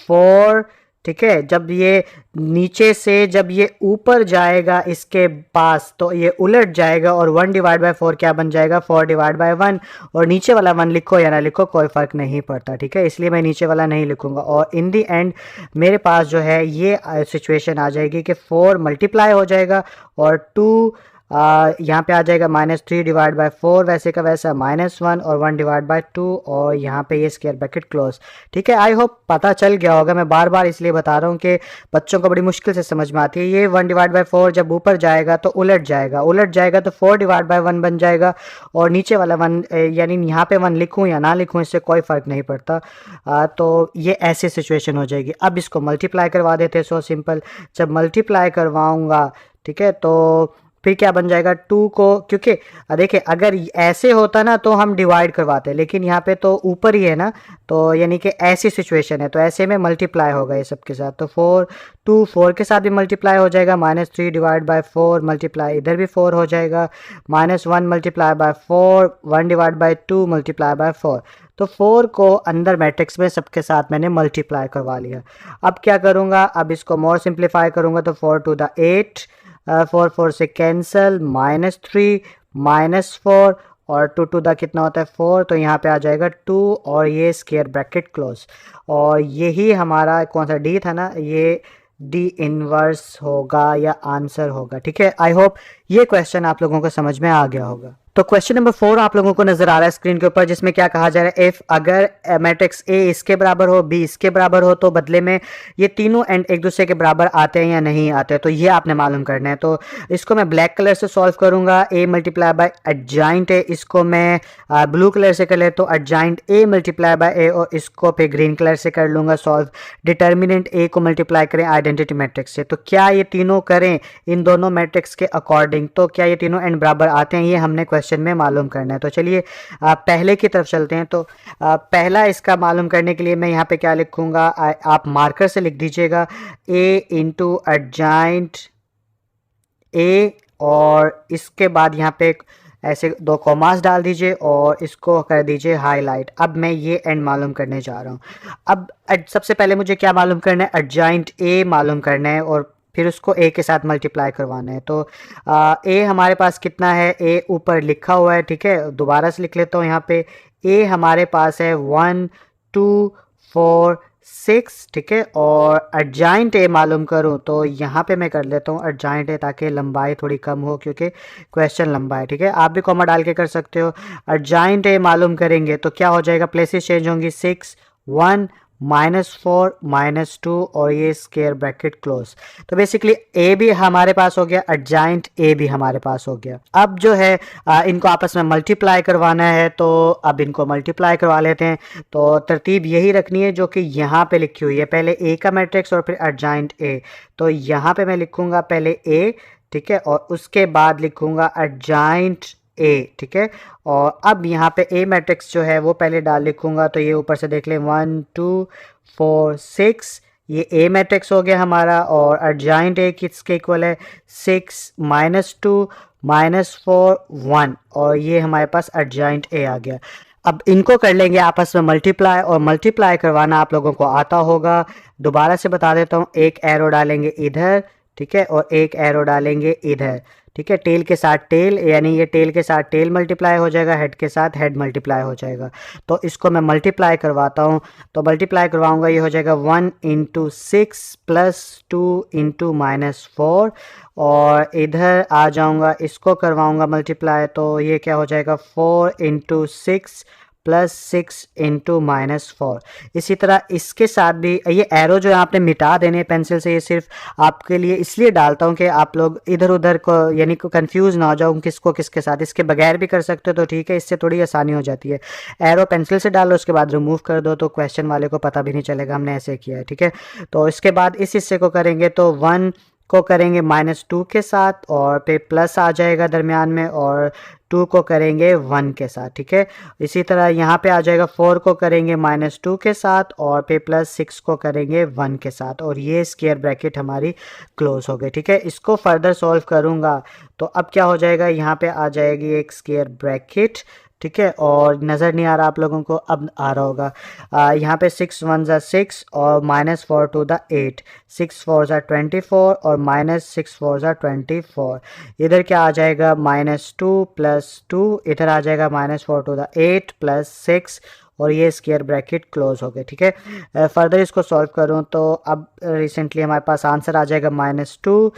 4, ठीक है। जब ये नीचे से जब ये ऊपर जाएगा इसके पास तो ये उलट जाएगा और 1 डिवाइड बाय 4 क्या बन जाएगा, 4 डिवाइड बाय 1 और नीचे वाला 1 लिखो या ना लिखो कोई फ़र्क नहीं पड़ता, ठीक है, इसलिए मैं नीचे वाला नहीं लिखूंगा। और इन दी एंड मेरे पास जो है ये सिचुएशन आ जाएगी कि 4 मल्टीप्लाई हो जाएगा और 2 यहाँ पे आ जाएगा -3 डिवाइड बाय 4 वैसे का वैसा -1 और 1 डिवाइड बाय 2 और यहाँ पे ये स्क्वायर ब्रैकेट क्लोज, ठीक है। आई होप पता चल गया होगा। मैं बार बार इसलिए बता रहा हूँ कि बच्चों को बड़ी मुश्किल से समझ में आती है। ये 1 डिवाइड बाय 4 जब ऊपर जाएगा तो उलट जाएगा तो 4 डिवाइड बाय 1 बन जाएगा और नीचे वाला 1 यानी यहाँ पे 1 लिखूँ या ना लिखूँ इससे कोई फ़र्क नहीं पड़ता। तो ये ऐसी सिचुएशन हो जाएगी। अब इसको मल्टीप्लाई करवा देते हैं, सो सिंपल। जब मल्टीप्लाई करवाऊँगा, ठीक है, तो फिर क्या बन जाएगा 2 को, क्योंकि देखिए अगर ऐसे होता ना तो हम डिवाइड करवाते, लेकिन यहाँ पे तो ऊपर ही है ना, तो यानी कि ऐसी सिचुएशन है तो ऐसे में मल्टीप्लाई होगा ये सब के साथ। तो 4 के साथ भी मल्टीप्लाई हो जाएगा, -3 डिवाइड बाय 4 मल्टीप्लाई इधर भी 4 हो जाएगा, -1 multiply by 4 1 divide by 2 multiply by 4। तो 4 को अंदर मैट्रिक्स में सबके साथ मैंने मल्टीप्लाई करवा लिया। अब क्या करूँगा, अब इसको मोर सिंप्लीफाई करूँगा तो 4 टू द 8, 4 4 से कैंसल, -3 -4 और 2 टू द कितना होता है 4, तो यहाँ पे आ जाएगा 2 और ये स्क्वायर ब्रैकेट क्लोज। और यही हमारा कौन सा डी था ना, ये डी इनवर्स होगा या आंसर होगा, ठीक है। आई होप ये क्वेश्चन आप लोगों को समझ में आ गया होगा। तो क्वेश्चन नंबर 4 आप लोगों को नजर आ रहा है स्क्रीन के ऊपर, जिसमें क्या कहा जा रहा है, इफ अगर मैट्रिक्स ए इसके बराबर हो, बी इसके बराबर हो, तो बदले में ये तीनों एंड एक दूसरे के बराबर आते हैं या नहीं आते हैं, तो ये आपने मालूम करना है। तो इसको मैं ब्लैक कलर से सॉल्व करूंगा, A multiply by adjoint A, इसको मैं ब्लू कलर से कर ले तो एडजॉइंट ए मल्टीप्लाई बाय ए, और इसको फिर ग्रीन कलर से कर लूंगा सॉल्व। डिटर्मिनेंट ए को मल्टीप्लाई करें आइडेंटिटी मैट्रिक्स से, तो क्या ये तीनों करें इन दोनों मैट्रिक्स के अकॉर्डिंग, तो क्या ये तीनों एंड बराबर आते हैं, ये हमने क्वेश्चन में मालूम करना है। तो चलिए पहले की तरफ चलते हैं। तो पहला इसका मालूम करने के लिए मैं यहाँ पे क्या लिखूँगा, आप मार्कर से लिख दीजिएगा ए इंटू एडजॉइंट ए, और इसके बाद यहाँ पे ऐसे 2 कॉमास डाल दीजिए और इसको कर दीजिए हाईलाइट। अब मैं ये एंड मालूम करने जा रहा हूँ। अब सबसे पहले मुझे क्या मालूम करना है, एडजॉइंट ए मालूम करना है और फिर उसको ए के साथ मल्टीप्लाई करवाना है। तो ए हमारे पास कितना है, ए ऊपर लिखा हुआ है, ठीक है। दोबारा से लिख लेता हूँ। यहाँ पे ए हमारे पास है 1 2 4 6, ठीक है। और एडजॉइंट ए मालूम करूं तो यहाँ पे मैं कर लेता हूँ एडजॉइंट ए, ताकि लंबाई थोड़ी कम हो, क्योंकि क्वेश्चन लंबा है, ठीक है। आप भी कॉमा डाल के कर सकते हो। एडजॉइंट ए मालूम करेंगे तो क्या हो जाएगा, प्लेसेस चेंज होंगी, 6 1 -4 -2 और ये स्क्वायर ब्रैकेट क्लोज। तो बेसिकली ए भी हमारे पास हो गया, एडजॉइंट ए भी हमारे पास हो गया। अब जो है इनको आपस में मल्टीप्लाई करवाना है, तो अब इनको मल्टीप्लाई करवा लेते हैं। तो तरतीब यही रखनी है जो कि यहाँ पे लिखी हुई है, पहले ए का मैट्रिक्स और फिर एडजॉइंट ए। तो यहाँ पे मैं लिखूंगा पहले ए, ठीक है, और उसके बाद लिखूंगा एडजॉइंट ए, ठीक है। और अब यहाँ पे ए मैट्रिक्स जो है वो पहले डाल लिखूंगा। तो ये ऊपर से देख लें 1 2 4 6, ये ए मैट्रिक्स हो गया हमारा। और एडजॉइंट ए किसके इक्वल है, 6 -2 -4 1, और ये हमारे पास एडजॉइंट ए आ गया। अब इनको कर लेंगे आपस में मल्टीप्लाई, और मल्टीप्लाई करवाना आप लोगों को आता होगा। दोबारा से बता देता हूँ, एक एरो डालेंगे इधर, ठीक है, और एक एरो डालेंगे इधर, ठीक है। टेल के साथ टेल, यानी ये टेल के साथ टेल मल्टीप्लाई हो जाएगा, हेड के साथ हेड मल्टीप्लाई हो जाएगा। तो इसको मैं मल्टीप्लाई करवाता हूँ। तो मल्टीप्लाई करवाऊंगा, ये हो जाएगा 1 × 6 + 2 × -4, और इधर आ जाऊंगा, इसको करवाऊंगा मल्टीप्लाई। तो ये क्या हो जाएगा, 4 × 6 + 6 × -4। इसी तरह इसके साथ भी ये एरो जो है आपने मिटा देने पेंसिल से, ये सिर्फ आपके लिए इसलिए डालता हूँ कि आप लोग इधर उधर को यानी को कंफ्यूज ना हो जाओ किसको किसके साथ। इसके बगैर भी कर सकते हो तो ठीक है, इससे थोड़ी आसानी हो जाती है। एरो पेंसिल से डालो, उसके बाद रिमूव कर दो, तो क्वेश्चन वाले को पता भी नहीं चलेगा हमने ऐसे किया है, ठीक है। तो इसके बाद इस हिस्से को करेंगे तो 1 को करेंगे -2 के साथ, और फिर प्लस आ जाएगा दरमियान में, और 2 को करेंगे 1 के साथ, ठीक है। इसी तरह यहाँ पे आ जाएगा 4 को करेंगे -2 के साथ, और फिर +6 को करेंगे 1 के साथ, और ये स्क्वायर ब्रैकेट हमारी क्लोज हो गई, ठीक है। इसको फर्दर सॉल्व करूँगा तो अब क्या हो जाएगा, यहाँ पे आ जाएगी एक स्क्वायर ब्रैकेट, ठीक है। और नज़र नहीं आ रहा आप लोगों को, अब आ रहा होगा। यहाँ पे 6 1 ज़ा 6 और -4 2 दा 8, 6 4 ज़ा 24 और -6 4 ज़ा 24। इधर क्या आ जाएगा, -2 + 2, इधर आ जाएगा -4 2 दा 8 + 6, और ये स्क्वायर ब्रैकेट क्लोज हो गए, ठीक है। फर्दर इसको सॉल्व करूँ तो अब रिसेंटली हमारे पास आंसर आ जाएगा -2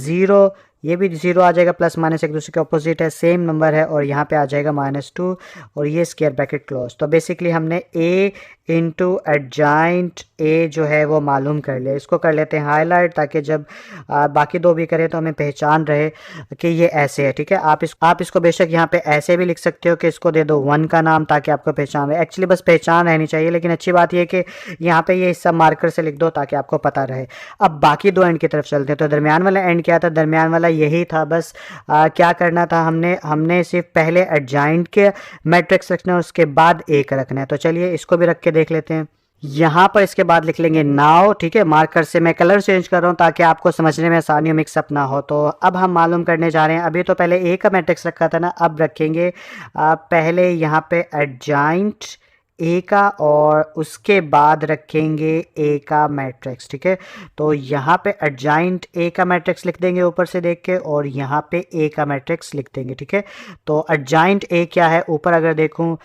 0, ये भी 0 आ जाएगा, प्लस माइनस एक दूसरे के अपोजिट है, सेम नंबर है, और यहाँ पे आ जाएगा -2, और ये स्क्वायर ब्रैकेट क्लोज। तो बेसिकली हमने ए इंटू एडजॉइंट ए जो है वो मालूम कर लिया। इसको कर लेते हैं हाईलाइट, ताकि जब बाकी दो भी करें तो हमें पहचान रहे कि ये ऐसे है, ठीक है। आप इसको बेशक यहाँ पे ऐसे भी लिख सकते हो कि इसको दे दो 1 का नाम, ताकि आपको पहचान रहे। एक्चुअली बस पहचान रहनी चाहिए, लेकिन अच्छी बात यह कि यहाँ पे ये हिस्सा मार्कर से लिख दो ताकि आपको पता रहे। अब बाकी दो एंड की तरफ चलते हैं। तो दरमियान वाला एंड क्या था, दरमियान वाला यही था, बस क्या करना था, हमने सिर्फ पहले एडजॉइंट के मैट्रिक्स रखना है, उसके बाद एक रखना है। तो चलिए इसको भी रख के देख लेते हैं। यहाँ पर इसके बाद लिख लेंगे नाउ, ठीक है। मार्कर से मैं कलर चेंज कर रहा हूँ ताकि आपको समझने में आसानी हो, मिक्सअप ना हो। तो अब हम मालूम करने जा रहे हैं, अभी तो पहले ए का मैट्रिक्स रखा था ना, अब रखेंगे पहले यहाँ पे एडजॉइंट ए का, और उसके बाद रखेंगे ए का मैट्रिक्स, ठीक है। तो यहाँ पे एडजॉइंट ए का मैट्रिक्स लिख देंगे ऊपर से देख के, और यहाँ पे ए का मैट्रिक्स लिख देंगे, ठीक है। तो एडजॉइंट ए क्या है, ऊपर अगर देखूँ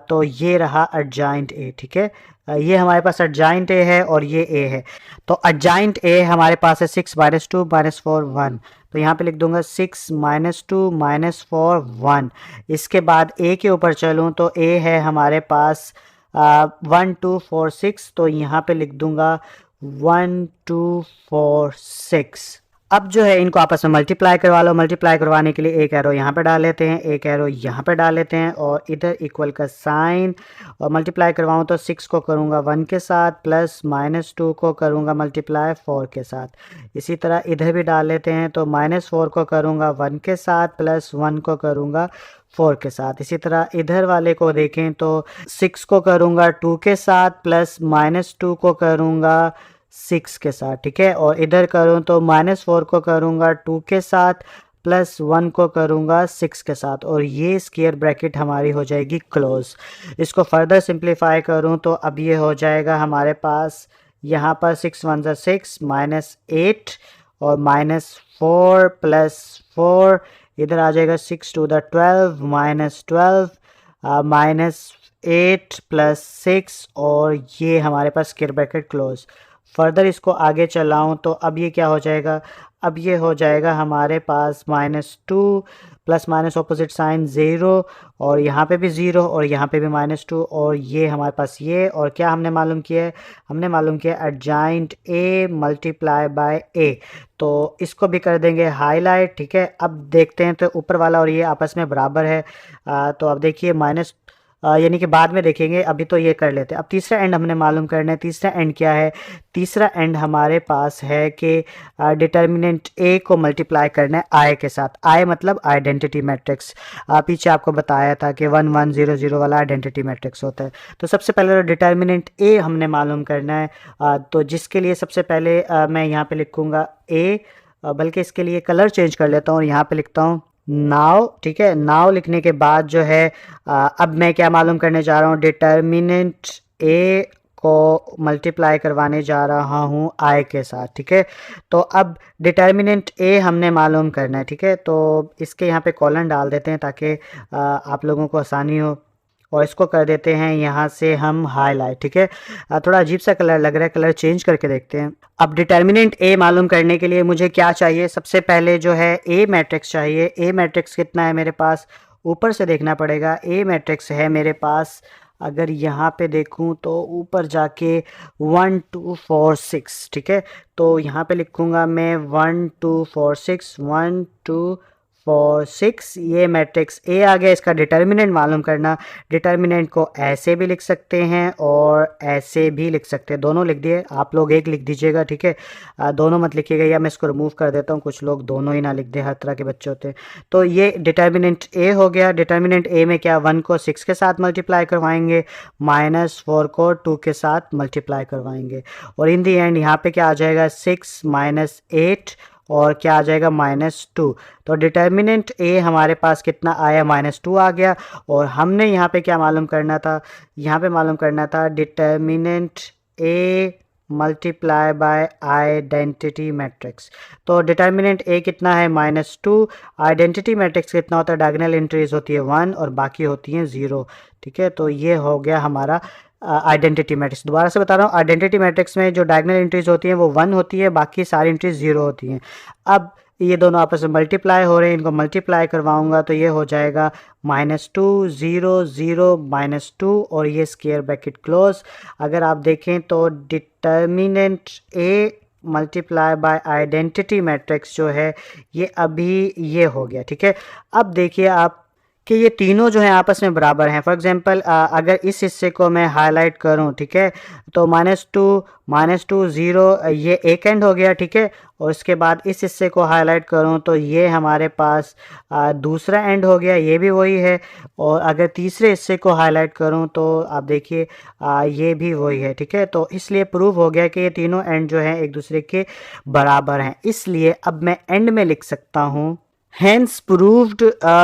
तो ये रहा एडजॉइंट ए, ठीक है। ये हमारे पास एडजॉइंट ए है और ये ए है। तो एडजॉइंट ए हमारे पास है 6 -2 -4 1, तो यहाँ पे लिख दूंगा 6 -2 -4 1। इसके बाद ए के ऊपर चलूँ तो ए है हमारे पास 1 2 4 6, तो यहाँ पे लिख दूंगा 1 2 4 6। अब जो है इनको आपस में मल्टीप्लाई करवा लो। मल्टीप्लाई करवाने के लिए एक एरो यहाँ पे डाल लेते हैं, एक एरो यहाँ पे डाल लेते हैं और इधर इक्वल का साइन, और मल्टीप्लाई करवाऊँ तो 6 को करूँगा 1 के साथ, प्लस -2 को करूँगा मल्टीप्लाई 4 के साथ। इसी तरह इधर भी डाल लेते हैं, तो -4 को करूँगा 1 के साथ, प्लस 1 को करूँगा 4 के साथ। इसी तरह इधर वाले को देखें तो 6 को करूँगा 2 के साथ, प्लस -2 को करूँगा 6 के साथ, ठीक है। और इधर करूँ तो -4 को करूँगा 2 के साथ, प्लस 1 को करूँगा 6 के साथ, और ये स्क्वायर ब्रैकेट हमारी हो जाएगी क्लोज। इसको फर्दर सिंप्लीफाई करूँ तो अब ये हो जाएगा हमारे पास यहाँ पर 6 1 ज़ा 6 -8 और -4 प्लस 4, इधर आ जाएगा 6 2 ज़ा 12 -12 -8 प्लस 6, और ये हमारे पास स्क्वायर ब्रैकेट क्लोज। फर्दर इसको आगे चलाऊं तो अब ये क्या हो जाएगा, अब ये हो जाएगा हमारे पास -2 प्लस माइनस ऑपोजिट साइन 0, और यहाँ पे भी 0 और यहाँ पे भी -2, और ये हमारे पास ये, और क्या हमने मालूम किया है, हमने मालूम किया adjoint A multiply by A। तो इसको भी कर देंगे हाईलाइट, ठीक है। अब देखते हैं तो ऊपर वाला और ये आपस में बराबर है, तो अब देखिए माइनस यानी कि बाद में देखेंगे, अभी तो ये कर लेते हैं। अब तीसरा एंड हमने मालूम करना है। तीसरा एंड क्या है, तीसरा एंड हमारे पास है कि डिटर्मिनेंट A को मल्टीप्लाई करना है I के साथ। I मतलब आइडेंटिटी मैट्रिक्स, पीछे आपको बताया था कि 1 1 0 0 वाला आइडेंटिटी मैट्रिक्स होता है। तो सबसे पहले तो डिटर्मिनेंट A हमने मालूम करना है, तो जिसके लिए सबसे पहले मैं यहाँ पे लिखूँगा A, बल्कि इसके लिए कलर चेंज कर लेता हूँ और यहाँ पे लिखता हूँ नाउ, ठीक है। नाउ लिखने के बाद जो है अब मैं क्या मालूम करने जा रहा हूँ, डिटर्मिनेंट A को मल्टीप्लाई करवाने जा रहा हूँ I के साथ, ठीक है। तो अब डिटर्मिनेंट A हमने मालूम करना है, ठीक है। तो इसके यहाँ पे कॉलन डाल देते हैं ताकि आप लोगों को आसानी हो, और इसको कर देते हैं यहाँ से हम हाईलाइट, ठीक है। थोड़ा अजीब सा कलर लग रहा है, कलर चेंज करके देखते हैं। अब डिटर्मिनेंट A मालूम करने के लिए मुझे क्या चाहिए, सबसे पहले जो है A मैट्रिक्स चाहिए। A मैट्रिक्स कितना है मेरे पास, ऊपर से देखना पड़ेगा। A मैट्रिक्स है मेरे पास, अगर यहाँ पे देखूँ तो ऊपर जाके 1 2 4 6, ठीक है। तो यहाँ पे लिखूँगा मैं 1 2 4 6 1 2 4 6, ये मैट्रिक्स A आ गया। इसका डिटर्मिनेंट मालूम करना, डिटर्मिनेंट को ऐसे भी लिख सकते हैं और ऐसे भी लिख सकते हैं, दोनों लिख दिए। आप लोग एक लिख दीजिएगा, ठीक है, दोनों मत लिखिएगा, या मैं इसको रिमूव कर देता हूँ, कुछ लोग दोनों ही ना लिख दे, हर तरह के बच्चे होते हैं। तो ये डिटर्मिनेंट A हो गया। डिटर्मिनेंट A में क्या, 1 को 6 के साथ मल्टीप्लाई करवाएंगे, -4 को 2 के साथ मल्टीप्लाई करवाएंगे, और इन दी एंड यहाँ पे क्या आ जाएगा 6 -8 और क्या आ जाएगा -2। तो डिटर्मिनेंट A हमारे पास कितना आया, -2 आ गया। और हमने यहाँ पे क्या मालूम करना था, यहाँ पे मालूम करना था determinant A multiply by identity matrix. तो डिटर्मिनेंट A कितना है, -2। आइडेंटिटी मैट्रिक्स कितना होता है, डायगोनल एंट्रीज होती है 1 और बाकी होती हैं 0, ठीक है। तो ये हो गया हमारा आइडेंटिटी मैट्रिक्स। दोबारा से बता रहा हूँ, आइडेंटिटी मैट्रिक्स में जो डायगोनल एंट्रीज होती हैं वो 1 होती है, बाकी सारी एंट्रीज 0 होती हैं। अब ये दोनों आपस में मल्टीप्लाई हो रहे हैं, इनको मल्टीप्लाई करवाऊंगा तो ये हो जाएगा -2 0 0 -2, और ये स्क्वायर ब्रैकेट क्लोज। अगर आप देखें तो determinant A multiply by identity matrix जो है ये अभी ये हो गया, ठीक है। अब देखिए आप कि ये तीनों जो है आपस में बराबर हैं। फॉर एग्जांपल अगर इस हिस्से को मैं हाईलाइट करूं, ठीक है, तो -2 0 ये एक एंड हो गया, ठीक है। और इसके बाद इस हिस्से को हाईलाइट करूं तो ये हमारे पास दूसरा एंड हो गया, ये भी वही है। और अगर तीसरे हिस्से को हाईलाइट करूं तो आप देखिए ये भी वही है, ठीक है। तो इसलिए प्रूव हो गया कि ये तीनों एंड जो हैं एक दूसरे के बराबर हैं। इसलिए अब मैं एंड में लिख सकता हूँ हैंस प्रूव्ड,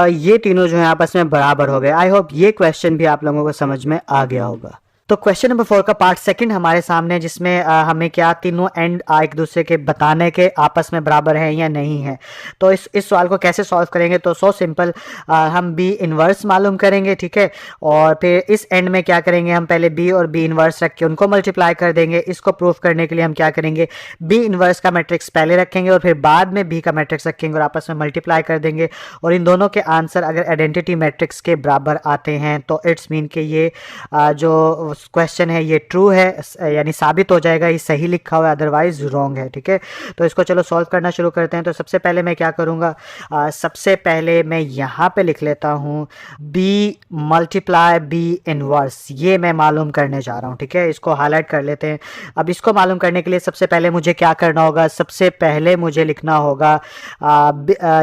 ये तीनों जो है आपस में बराबर हो गए। आई होप ये क्वेश्चन भी आप लोगों को समझ में आ गया होगा। तो क्वेश्चन नंबर 4 का पार्ट सेकंड हमारे सामने, जिसमें हमें क्या तीनों एंड एक दूसरे के बताने के आपस में बराबर हैं या नहीं है। तो इस सवाल को कैसे सॉल्व करेंगे, तो सो सिंपल, हम B इनवर्स मालूम करेंगे, ठीक है। और फिर इस एंड में क्या करेंगे, हम पहले B और B इनवर्स रख के उनको मल्टीप्लाई कर देंगे। इसको प्रूफ करने के लिए हम क्या करेंगे, B इनवर्स का मैट्रिक्स पहले रखेंगे और फिर बाद में B का मैट्रिक्स रखेंगे और आपस में मल्टीप्लाई कर देंगे। और इन दोनों के आंसर अगर आइडेंटिटी मैट्रिक्स के बराबर आते हैं तो इट्स मीन कि ये जो उस क्वेश्चन है ये ट्रू है, यानी साबित हो जाएगा ये सही लिखा हुआ है, अदरवाइज रॉन्ग है। ठीक है, तो इसको चलो सॉल्व करना शुरू करते हैं। तो सबसे पहले मैं क्या करूँगा, सबसे पहले मैं यहाँ पे लिख लेता हूँ बी मल्टीप्लाई बी इनवर्स, ये मैं मालूम करने जा रहा हूँ। ठीक है, इसको हाईलाइट कर लेते हैं। अब इसको मालूम करने के लिए सबसे पहले मुझे क्या करना होगा, सबसे पहले मुझे लिखना होगा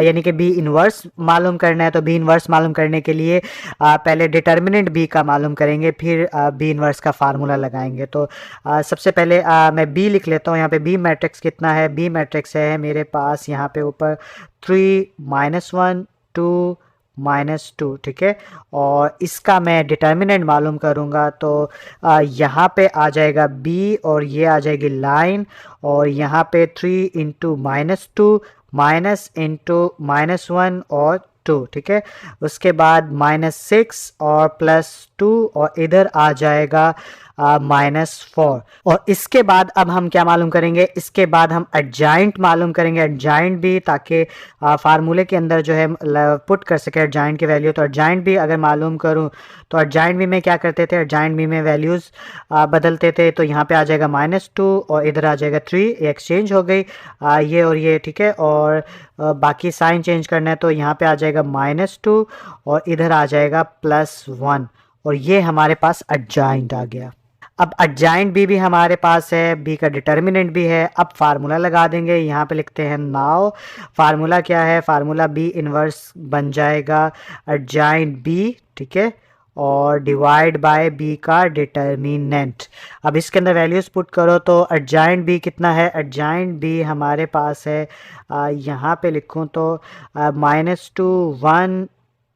यानी कि बी इनवर्स मालूम करना है। तो बी इनवर्स मालूम करने के लिए पहले डिटर्मिनेंट बी का मालूम करेंगे, फिर बी इनवर्स का फार्मूला लगाएंगे। तो सबसे पहले मैं बी लिख लेता हूँ। यहाँ पे बी मैट्रिक्स कितना है, बी मैट्रिक्स है मेरे पास यहाँ पे ऊपर 3 -1 2 -2। ठीक है, और इसका मैं डिटर्मिनेंट मालूम करूँगा। तो यहाँ पे आ जाएगा बी और ये आ जाएगी लाइन, और यहाँ पे 3 इंटू -2 माइनस इंटू -1 और 2। ठीक है, उसके बाद -6 और +2 और इधर आ जाएगा -4। और इसके बाद अब हम क्या मालूम करेंगे, इसके बाद हम एडजॉइंट मालूम करेंगे, एडजॉइंट भी, ताकि फार्मूले के अंदर जो है पुट कर सके एडजॉइंट की वैल्यू। तो एडजॉइंट भी अगर मालूम करूं तो एडजॉइंट भी में क्या करते थे, एडजॉइंट भी में वैल्यूज़ बदलते थे। तो यहाँ पे आ जाएगा -2 और इधर आ जाएगा 3, ये एक्सचेंज हो गई ये और ये। ठीक है, और बाकी साइन चेंज करना है तो यहाँ पे आ जाएगा -2 और इधर आ जाएगा +1, और ये हमारे पास एडजॉइंट आ गया। अब एडजॉइंट भी हमारे पास है, बी का डिटर्मिनेंट भी है। अब फार्मूला लगा देंगे, यहाँ पे लिखते हैं नाउ। फार्मूला क्या है, फार्मूला बी इनवर्स बन जाएगा एडजॉइंट बी। ठीक है, और डिवाइड बाय बी का डिटर्मिनेंट। अब इसके अंदर वैल्यूज़ पुट करो तो एडजॉइंट बी कितना है, एडजॉइंट बी हमारे पास है यहाँ पे लिखूँ तो -2 1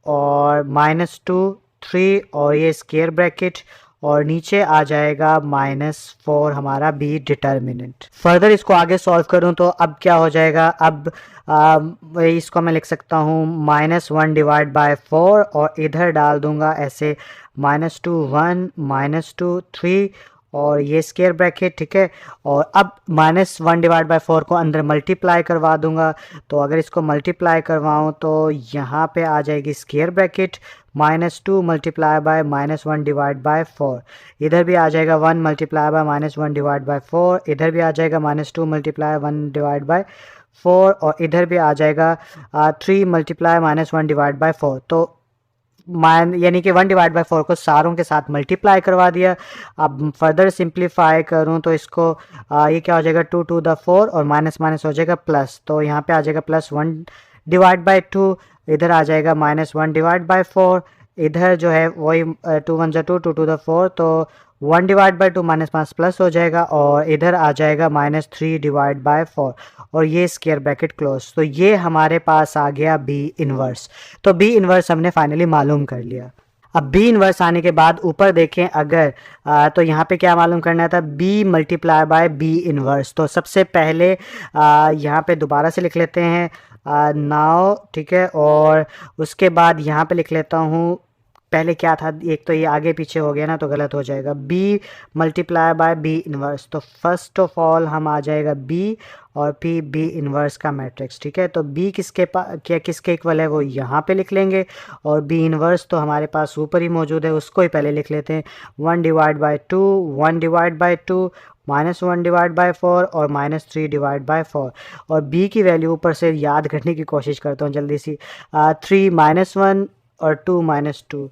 और -2 3 और ये स्क्वायर ब्रैकेट, और नीचे आ जाएगा -4 हमारा बी डिटर्मिनेंट। फर्दर इसको आगे सॉल्व करूं तो अब क्या हो जाएगा, अब इसको मैं लिख सकता हूं -1 डिवाइड बाय 4 और इधर डाल दूंगा ऐसे -2 1 -2 3 और ये स्क्वायर ब्रैकेट। ठीक है, और अब -1 डिवाइड बाय 4 को अंदर मल्टीप्लाई करवा दूंगा। तो अगर इसको मल्टीप्लाई करवाऊं तो यहाँ पे आ जाएगी square bracket -2 multiply by -1 divide by 4, इधर भी आ जाएगा 1 मल्टीप्लाई बाय -1 डिवाइड बाय 4, इधर भी आ जाएगा -2 मल्टीप्लाई 1 डिवाइड बाय 4 और इधर भी आ जाएगा 3 मल्टीप्लाई -1 डिवाइड बाय 4। तो यानी कि 1 डिवाइड बाय 4 को सारों के साथ मल्टीप्लाई करवा दिया। अब फर्दर सिंप्लीफाई करूं तो इसको ये क्या हो जाएगा 2 to the 4 और माइनस माइनस हो जाएगा प्लस, तो यहाँ पे आ जाएगा +1 डिवाइड बाय 2, इधर आ जाएगा -1 डिवाइड बाय 4, इधर जो है वही 2 1 2 2 to the 4, तो 1 डिवाइड बाय 2 माइनस प्लस हो जाएगा और इधर आ जाएगा -3 डिवाइड बाय 4 और ये स्क्वायर ब्रैकेट क्लोज। तो ये हमारे पास आ गया बी इनवर्स। तो बी इनवर्स हमने फाइनली मालूम कर लिया। अब बी इनवर्स आने के बाद ऊपर देखें अगर तो यहाँ पे क्या मालूम करना था, B multiply by B inverse. तो सबसे पहले यहाँ पे दोबारा से लिख लेते हैं नाउ, ठीक है, और उसके बाद यहाँ पे लिख लेता हूँ, पहले क्या था, एक तो ये आगे पीछे हो गया ना तो गलत हो जाएगा, B multiply by B inverse. तो फर्स्ट ऑफ ऑल हम आ जाएगा बी और पी बी इनवर्स का मैट्रिक्स, ठीक है। तो बी किसके क्या किसके इक्वल है वो यहाँ पे लिख लेंगे और बी इनवर्स तो हमारे पास ऊपर ही मौजूद है, उसको ही पहले लिख लेते हैं। 1 divide by 2, 1 divide by 2, -1 divide by 4 और -3 डिवाइड बाय 4। और बी की वैल्यू ऊपर से याद करने की कोशिश करता हूँ जल्दी सी, 3 -1 और 2 -2,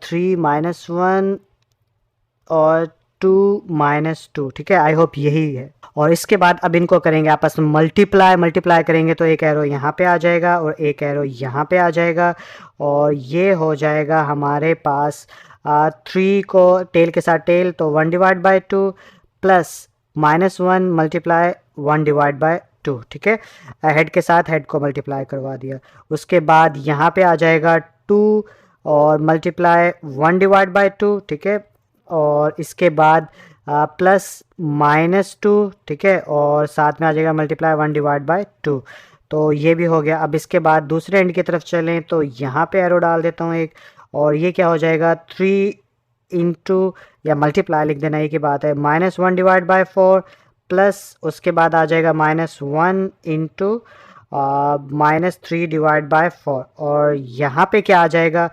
3 -1 और 2 -2, ठीक है। आई होप यही है। और इसके बाद अब इनको करेंगे आपस में मल्टीप्लाई करेंगे तो एक एरो यहाँ पे आ जाएगा और एक एरो यहाँ पे आ जाएगा और ये हो जाएगा हमारे पास 3 को टेल के साथ टेल, तो 1 divide by 2 plus -1 multiply 1 divide by 2, ठीक है। हेड के साथ हेड को मल्टीप्लाई करवा दिया। उसके बाद यहाँ पे आ जाएगा 2 और मल्टीप्लाई 1 डिवाइड बाय 2, ठीक है, और इसके बाद प्लस -2, ठीक है, और साथ में आ जाएगा मल्टीप्लाई 1 डिवाइड बाय 2। तो ये भी हो गया। अब इसके बाद दूसरे एंड की तरफ चलें तो यहाँ पे एरो डाल देता हूँ एक, और ये क्या हो जाएगा 3 इंटू या मल्टीप्लाई लिख देना, एक ही बात है, -1 डिवाइड बाय 4 प्लस उसके बाद आ जाएगा -1 इंटू -3 डिवाइड बाय 4 और यहाँ पे क्या आ जाएगा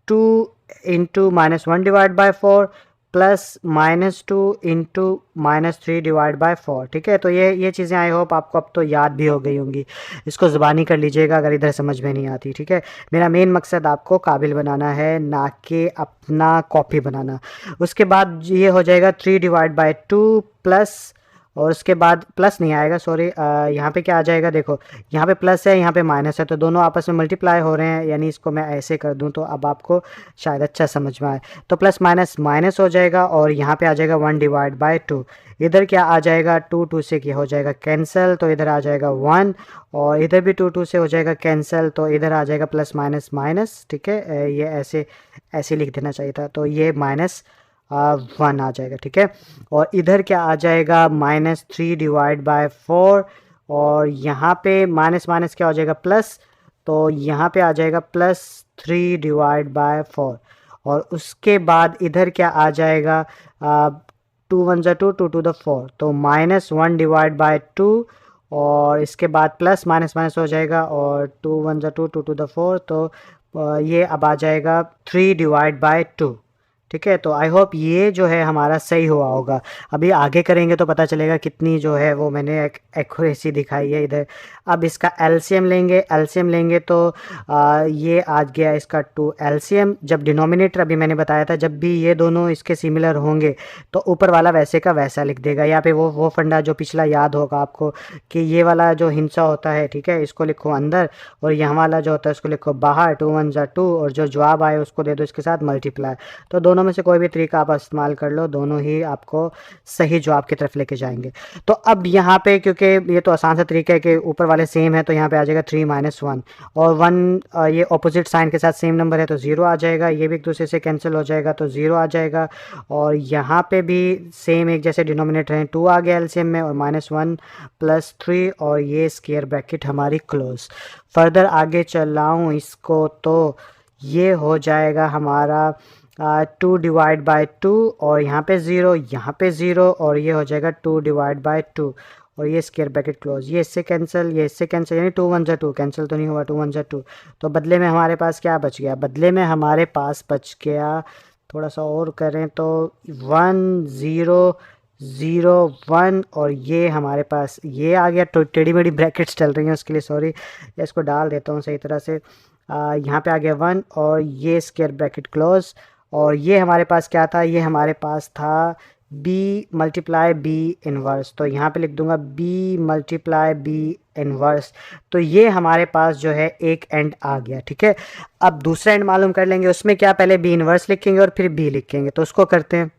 2 into -1 divide by 4 plus -2 into -3 divide by 4। ठीक है, तो ये चीज़ें आई होप आपको अब तो याद भी हो गई होंगी। इसको ज़ुबानी कर लीजिएगा अगर इधर समझ में नहीं आती। ठीक है, मेरा मेन मकसद आपको काबिल बनाना है, ना कि अपना कॉपी बनाना। उसके बाद ये हो जाएगा 3 डिवाइड बाय 2 प्लस, और उसके बाद प्लस नहीं आएगा, सॉरी, यहाँ पे क्या आ जाएगा, देखो यहाँ पे प्लस है, यहाँ पे माइनस है, तो दोनों आपस में मल्टीप्लाई हो रहे हैं, यानी इसको मैं ऐसे कर दूँ तो अब आपको शायद अच्छा समझ में आए। तो प्लस माइनस माइनस हो जाएगा, और यहाँ पे आ जाएगा 1 डिवाइड बाय 2। इधर क्या आ जाएगा, 2 2 से क्या हो जाएगा कैंसिल, तो इधर आ जाएगा 1, और इधर भी 2 2 से हो जाएगा कैंसिल, तो इधर आ जाएगा प्लस माइनस माइनस। ठीक है, ये ऐसे ऐसे लिख देना चाहिए था, तो ये -1 आ जाएगा। ठीक है, और इधर क्या आ जाएगा, -3 डिवाइड बाय 4, और यहाँ पे माइनस माइनस क्या हो जाएगा प्लस, तो यहाँ पे आ जाएगा +3 डिवाइड बाय 4, और उसके बाद इधर क्या आ जाएगा, 2 1 2 2 टू द 4, तो -1 डिवाइड बाय 2, और इसके बाद प्लस माइनस माइनस हो जाएगा, और 2 1 2 2 टू द 4, तो ये अब आ जाएगा 3 डिवाइड बाय 2। ठीक है, तो आई होप ये जो है हमारा सही हुआ होगा। अभी आगे करेंगे तो पता चलेगा कितनी जो है वो मैंने एक्यूरेसी दिखाई है इधर। अब इसका एलसीएम लेंगे तो ये आ गया इसका 2 एलसीएम। जब डिनोमिनेटर अभी मैंने बताया था, जब भी ये दोनों इसके सिमिलर होंगे तो ऊपर वाला वैसे का वैसा लिख देगा। यहाँ पे वो फंडा जो पिछला याद होगा आपको कि ये वाला जो हिंसा होता है, ठीक है, इसको लिखो अंदर, और यहाँ वाला जो होता है उसको लिखो बाहर, 2 1 2, और जो जवाब आए उसको दे दो इसके साथ मल्टीप्लाई। तो दोनों में से कोई भी तरीका आप इस्तेमाल कर लो, दोनों ही आपको सही जवाब की तरफ लेके जाएंगे। तो अब यहाँ पे क्योंकि ये तो आसान सा तरीका है कि ऊपर वाले सेम है, तो यहाँ पे आ जाएगा 3 -1, और 1 ये ऑपोजिट साइन के साथ सेम नंबर है तो 0 आ जाएगा, ये भी एक दूसरे से कैंसिल हो जाएगा तो 0 आ जाएगा, और यहाँ पे भी सेम एक जैसे डिनोमिनेटर हैं, 2 आ गया एलसीएम में, और -1 +3, और ये स्क्वायर ब्रैकेट हमारी क्लोज। फर्दर आगे चलाऊँ इसको तो ये हो जाएगा हमारा 2 डिवाइड बाय 2, और यहाँ पे 0, यहाँ पे 0, और ये हो जाएगा 2 डिवाइड बाय 2, और ये स्क्वायर ब्रैकेट क्लोज, ये इससे कैंसिल, ये इससे कैंसिल, यानी 2 1 2 कैंसिल तो नहीं हुआ, 2 1 2। तो बदले में हमारे पास क्या बच गया, बदले में हमारे पास बच गया, थोड़ा सा और करें तो 1 0 0 1, और ये हमारे पास ये आ गया। तो टेढ़ी मेढ़ी ब्रैकेट्स चल रही हैं उसके लिए सॉरी, इसको डाल देता हूँ सही तरह से। यहाँ पे आ गया 1, और ये स्क्वायर ब्रैकेट क्लोज, और ये हमारे पास क्या था, ये हमारे पास था b × b इनवर्स, तो यहाँ पे लिख दूंगा b × b इनवर्स। तो ये हमारे पास जो है एक एंड आ गया। ठीक है, अब दूसरा एंड मालूम कर लेंगे, उसमें क्या पहले b इनवर्स लिखेंगे और फिर b लिखेंगे, तो उसको करते हैं।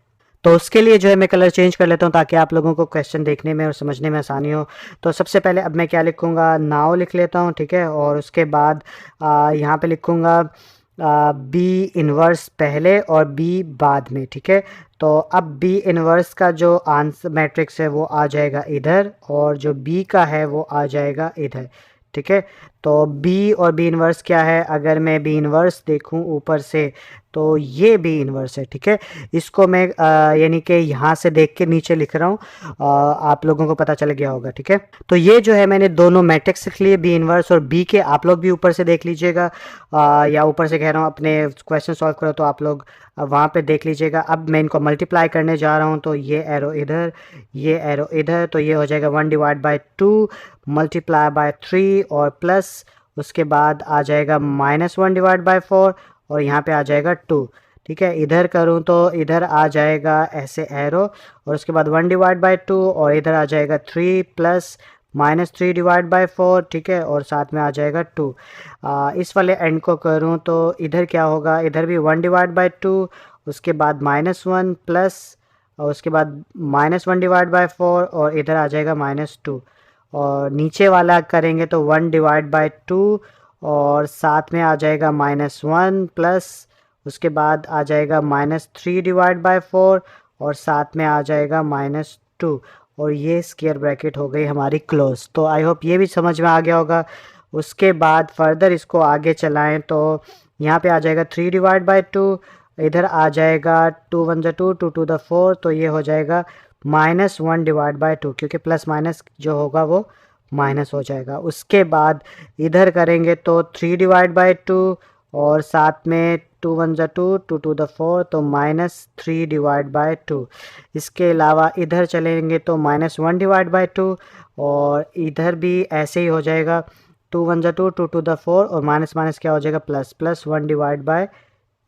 तो उसके लिए जो है मैं कलर चेंज कर लेता हूँ ताकि आप लोगों को क्वेश्चन देखने में और समझने में आसानी हो। तो सबसे पहले अब मैं क्या लिखूँगा, नाउ लिख लेता हूँ। ठीक है, और उसके बाद यहाँ पे लिखूँगा बी इनवर्स पहले और बी बाद में। ठीक है, तो अब बी इनवर्स का जो आंसर मैट्रिक्स है वो आ जाएगा इधर, और जो बी का है वो आ जाएगा इधर। ठीक है, तो बी और बी इनवर्स क्या है, अगर मैं बी इनवर्स देखूं ऊपर से तो ये बी इनवर्स है। ठीक है, इसको मैं यानी कि यहाँ से देख के नीचे लिख रहा हूँ, आप लोगों को पता चल गया होगा। ठीक है, तो ये जो है मैंने दोनों मैट्रिक्स लिख लिए, बी इनवर्स और बी के, आप लोग भी ऊपर से देख लीजिएगा, या ऊपर से कह रहा हूँ अपने क्वेश्चन सॉल्व करो तो आप लोग वहाँ पे देख लीजिएगा। अब मैं इनको मल्टीप्लाई करने जा रहा हूँ, तो ये एरो इधर, ये एरो इधर, तो ये हो जाएगा 1 डिवाइड बाय 2 मल्टीप्लाई बाय 3, और प्लस उसके बाद आ जाएगा -1 डिवाइड बाय 4, और यहाँ पे आ जाएगा 2। ठीक है, इधर करूँ तो इधर आ जाएगा ऐसे एरो, और उसके बाद 1 डिवाइड बाय 2, और इधर आ जाएगा 3 प्लस -3 डिवाइड बाय 4। ठीक है, और साथ में आ जाएगा 2। इस वाले एंड को करूँ तो इधर क्या होगा, इधर भी 1 डिवाइड बाय 2, उसके बाद -1 प्लस, और उसके बाद -1 डिवाइड बाय 4, और इधर आ जाएगा -2, और नीचे वाला करेंगे तो 1 डिवाइड बाय 2, और साथ में आ जाएगा -1 प्लस, उसके बाद आ जाएगा -3 डिवाइड बाय 4, और साथ में आ जाएगा -2, और ये स्क्वायर ब्रैकेट हो गई हमारी क्लोज। तो आई होप ये भी समझ में आ गया होगा। उसके बाद फर्दर इसको आगे चलाएं तो यहाँ पे आ जाएगा 3 डिवाइड बाय 2, इधर आ जाएगा 2 1 2 2 टू द 4, तो ये हो जाएगा -1 डिवाइड बाय 2, क्योंकि प्लस माइनस जो होगा वो माइनस हो जाएगा। उसके बाद इधर करेंगे तो 3 डिवाइड बाय 2, और साथ में 2 1 जा 2, 2 2 द 4, तो -3 डिवाइड बाय 2। इसके अलावा इधर चलेंगे तो -1 डिवाइड बाय 2, और इधर भी ऐसे ही हो जाएगा 2 1 जा 2, 2 2 द 4, और माइनस माइनस क्या हो जाएगा प्लस 1 डिवाइड बाय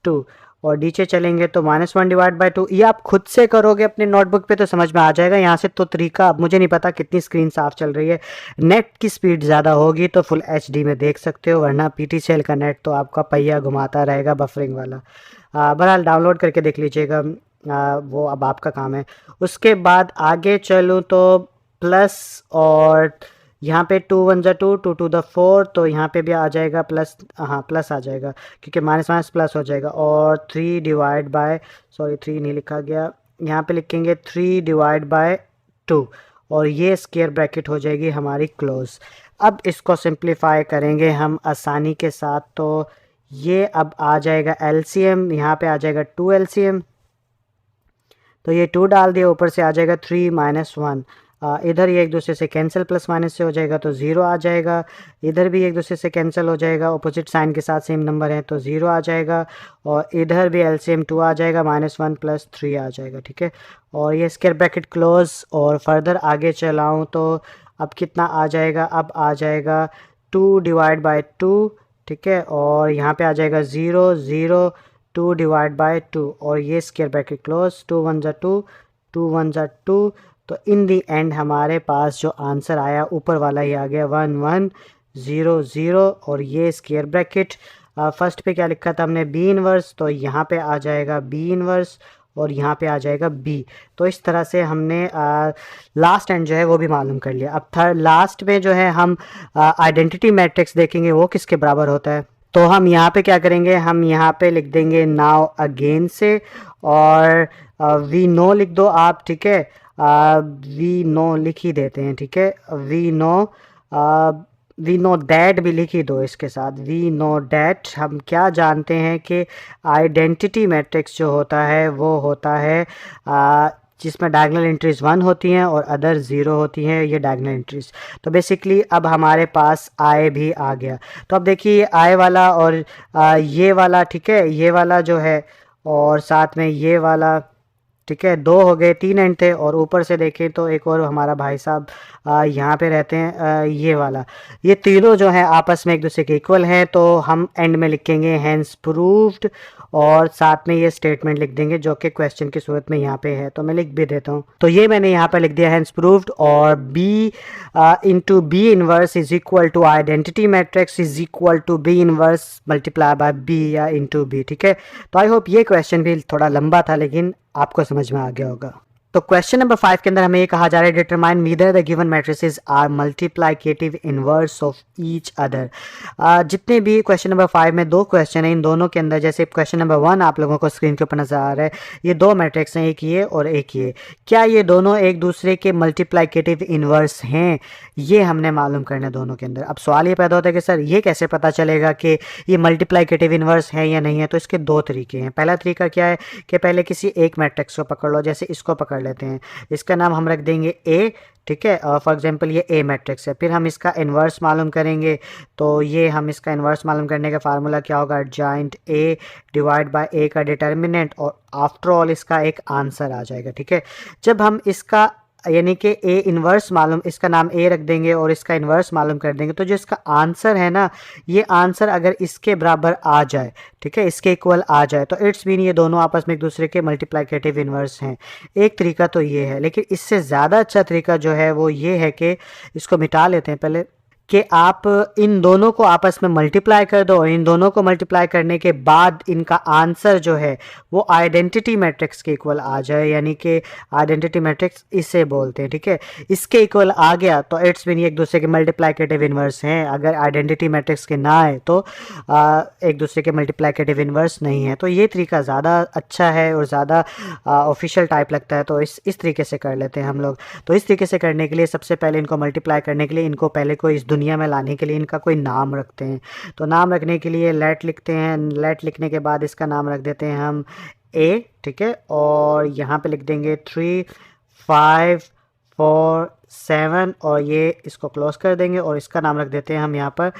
2। और नीचे चलेंगे तो -1 डिवाइड बाय 2। ये आप खुद से करोगे अपने नोटबुक पे तो समझ में आ जाएगा। यहाँ से तो तरीका, अब मुझे नहीं पता कितनी स्क्रीन साफ चल रही है, नेट की स्पीड ज़्यादा होगी तो फुल HD में देख सकते हो, वरना PTCL का नेट तो आपका पहिया घुमाता रहेगा बफरिंग वाला। बहरहाल डाउनलोड करके देख लीजिएगा, वो अब आपका काम है। उसके बाद आगे चलूँ तो प्लस, और यहाँ पे 2 1 जा 2, 2 2 द 4, तो यहाँ पे भी आ जाएगा प्लस, हाँ प्लस आ जाएगा क्योंकि माइनस माइनस प्लस हो जाएगा। और 3 डिवाइड बाय, सॉरी 3 नहीं लिखा गया, यहाँ पे लिखेंगे 3 डिवाइड बाय 2, और ये स्क्वायर ब्रैकेट हो जाएगी हमारी क्लोज। अब इसको सिंप्लीफाई करेंगे हम आसानी के साथ, तो ये अब आ जाएगा LCM, यहाँ पे आ जाएगा 2 LCM, तो ये 2 डाल दिया, ऊपर से आ जाएगा 3 -1। इधर ये एक दूसरे से कैंसिल, प्लस माइनस से हो जाएगा तो 0 आ जाएगा। इधर भी एक दूसरे से कैंसिल हो जाएगा, अपोजिट साइन के साथ सेम नंबर है तो 0 आ जाएगा। और इधर भी LCM 2 आ जाएगा, -1 + 3 आ जाएगा, ठीक है। और ये स्क्वायर ब्रैकेट क्लोज। और फर्दर आगे चलाऊँ तो अब कितना आ जाएगा, अब आ जाएगा 2 डिवाइड बाय 2, ठीक है। और यहाँ पे आ जाएगा 0 0, 2 डिवाइड बाय 2, और ये स्क्वायर ब्रैकेट क्लोज, 2 1 जा 2, 2 1 जा 2। तो इन दी एंड हमारे पास जो आंसर आया ऊपर वाला ही आ गया 1 1 0 0, और ये स्क्वायर ब्रैकेट। फर्स्ट पे क्या लिखा था हमने, बी इनवर्स, तो यहाँ पे आ जाएगा बी इनवर्स, और यहाँ पे आ जाएगा बी। तो इस तरह से हमने लास्ट एंड जो है वो भी मालूम कर लिया। अब थर्ड लास्ट में जो है हम आइडेंटिटी मैट्रिक्स देखेंगे वो किसके बराबर होता है। तो हम यहाँ पे क्या करेंगे, हम यहाँ पे लिख देंगे नाउ अगेन से, और वी नो लिख दो आप, ठीक है। वी नो लिख ही देते हैं, ठीक है। वी नो दैट भी लिख ही दो इसके साथ, वी नो दैट। हम क्या जानते हैं कि आइडेंटिटी मैट्रिक्स जो होता है वो होता है जिसमें डायगोनल एंट्रीज 1 होती हैं और अदर 0 होती हैं, ये डायगोनल एंट्रीज। तो बेसिकली अब हमारे पास आई भी आ गया। तो अब देखिए आई वाला और ये वाला, ठीक है, ये वाला जो है, और साथ में ये वाला, ठीक है, 2 हो गए, 3 एंड थे। और ऊपर से देखें तो एक और हमारा भाई साहब यहाँ पे रहते हैं, ये वाला। ये तीनों जो है आपस में एक दूसरे के इक्वल हैं, तो हम एंड में लिखेंगे हैंस प्रूव्ड, और साथ में ये स्टेटमेंट लिख देंगे जो कि क्वेश्चन की सूरत में यहाँ पे है। तो मैं लिख भी देता हूँ, तो ये मैंने यहाँ पर लिख दिया हैंस प्रूव्ड, और B into B inverse is equal to identity matrix is equal to B inverse multiply by B या इंटू बी, ठीक है। तो आई होप ये क्वेश्चन भी थोड़ा लंबा था लेकिन आपको समझ में आ गया होगा। तो क्वेश्चन नंबर 5 के अंदर हमें ये कहा जा रहा है, determine whether the given matrices are multiplicative inverse of each other. जितने भी क्वेश्चन नंबर 5 में 2 क्वेश्चन है, इन दोनों के अंदर जैसे क्वेश्चन नंबर 1 आप लोगों को स्क्रीन के ऊपर नजर आ रहा है, ये 2 मैट्रिक्स हैं, एक ये और एक ये। क्या ये दोनों एक दूसरे के मल्टीप्लिकेटिव इनवर्स हैं, ये हमने मालूम करना है दोनों के अंदर। अब सवाल ये पैदा होता है कि सर ये कैसे पता चलेगा कि ये मल्टीप्लिकेटिव इनवर्स है या नहीं है। तो इसके 2 तरीके हैं। पहला तरीका क्या है कि पहले किसी एक मैट्रिक्स को पकड़ लो, जैसे इसको पकड़ लेते हैं, इसका नाम हम रख देंगे ए, ठीक है। और फॉर एग्जांपल ये ए मैट्रिक्स है, फिर हम इसका इन्वर्स मालूम करेंगे। तो ये हम इसका इन्वर्स मालूम करने का फार्मूला क्या होगा, joint A divide by A का डिटर्मिनेंट, और आफ्टर ऑल इसका एक आंसर आ जाएगा, ठीक है। जब हम इसका यानी कि ए इन्वर्स मालूम, इसका नाम ए रख देंगे और इसका इन्वर्स मालूम कर देंगे, तो जो इसका आंसर है ना, ये आंसर अगर इसके बराबर आ जाए, ठीक है, इसके इक्वल आ जाए, तो इट्स मीन ये दोनों आपस में एक दूसरे के मल्टीप्लिकेटिव इन्वर्स हैं। एक तरीका तो ये है, लेकिन इससे ज़्यादा अच्छा तरीका जो है वो ये है कि इसको मिटा लेते हैं पहले, कि आप इन दोनों को आपस में मल्टीप्लाई कर दो, और इन दोनों को मल्टीप्लाई करने के बाद इनका आंसर जो है वो आइडेंटिटी मैट्रिक्स के इक्वल आ जाए, यानी कि आइडेंटिटी मैट्रिक्स इसे बोलते हैं, ठीक है। इसके इक्वल आ गया तो इट्स मीन एक दूसरे के मल्टीप्लिकेटिव इन्वर्स हैं। अगर आइडेंटिटी मैट्रिक्स के ना आए तो एक दूसरे के मल्टीप्लिकेटिव इन्वर्स नहीं है। तो ये तरीका ज़्यादा अच्छा है और ज़्यादा ऑफिशियल टाइप लगता है, तो इस तरीके से कर लेते हैं हम लोग। तो इस तरीके से करने के लिए सबसे पहले इनको मल्टीप्लाई करने के लिए इनको पहले कोई इस दुनिया में लाने के लिए इनका कोई नाम रखते हैं। तो नाम रखने के लिए लेट लिखते हैं, लेट लिखने के बाद इसका नाम रख देते हैं हम ए, ठीक है। और यहाँ पे लिख देंगे 3 5 4 7 और ये इसको क्लोज कर देंगे और इसका नाम रख देते हैं हम यहाँ पर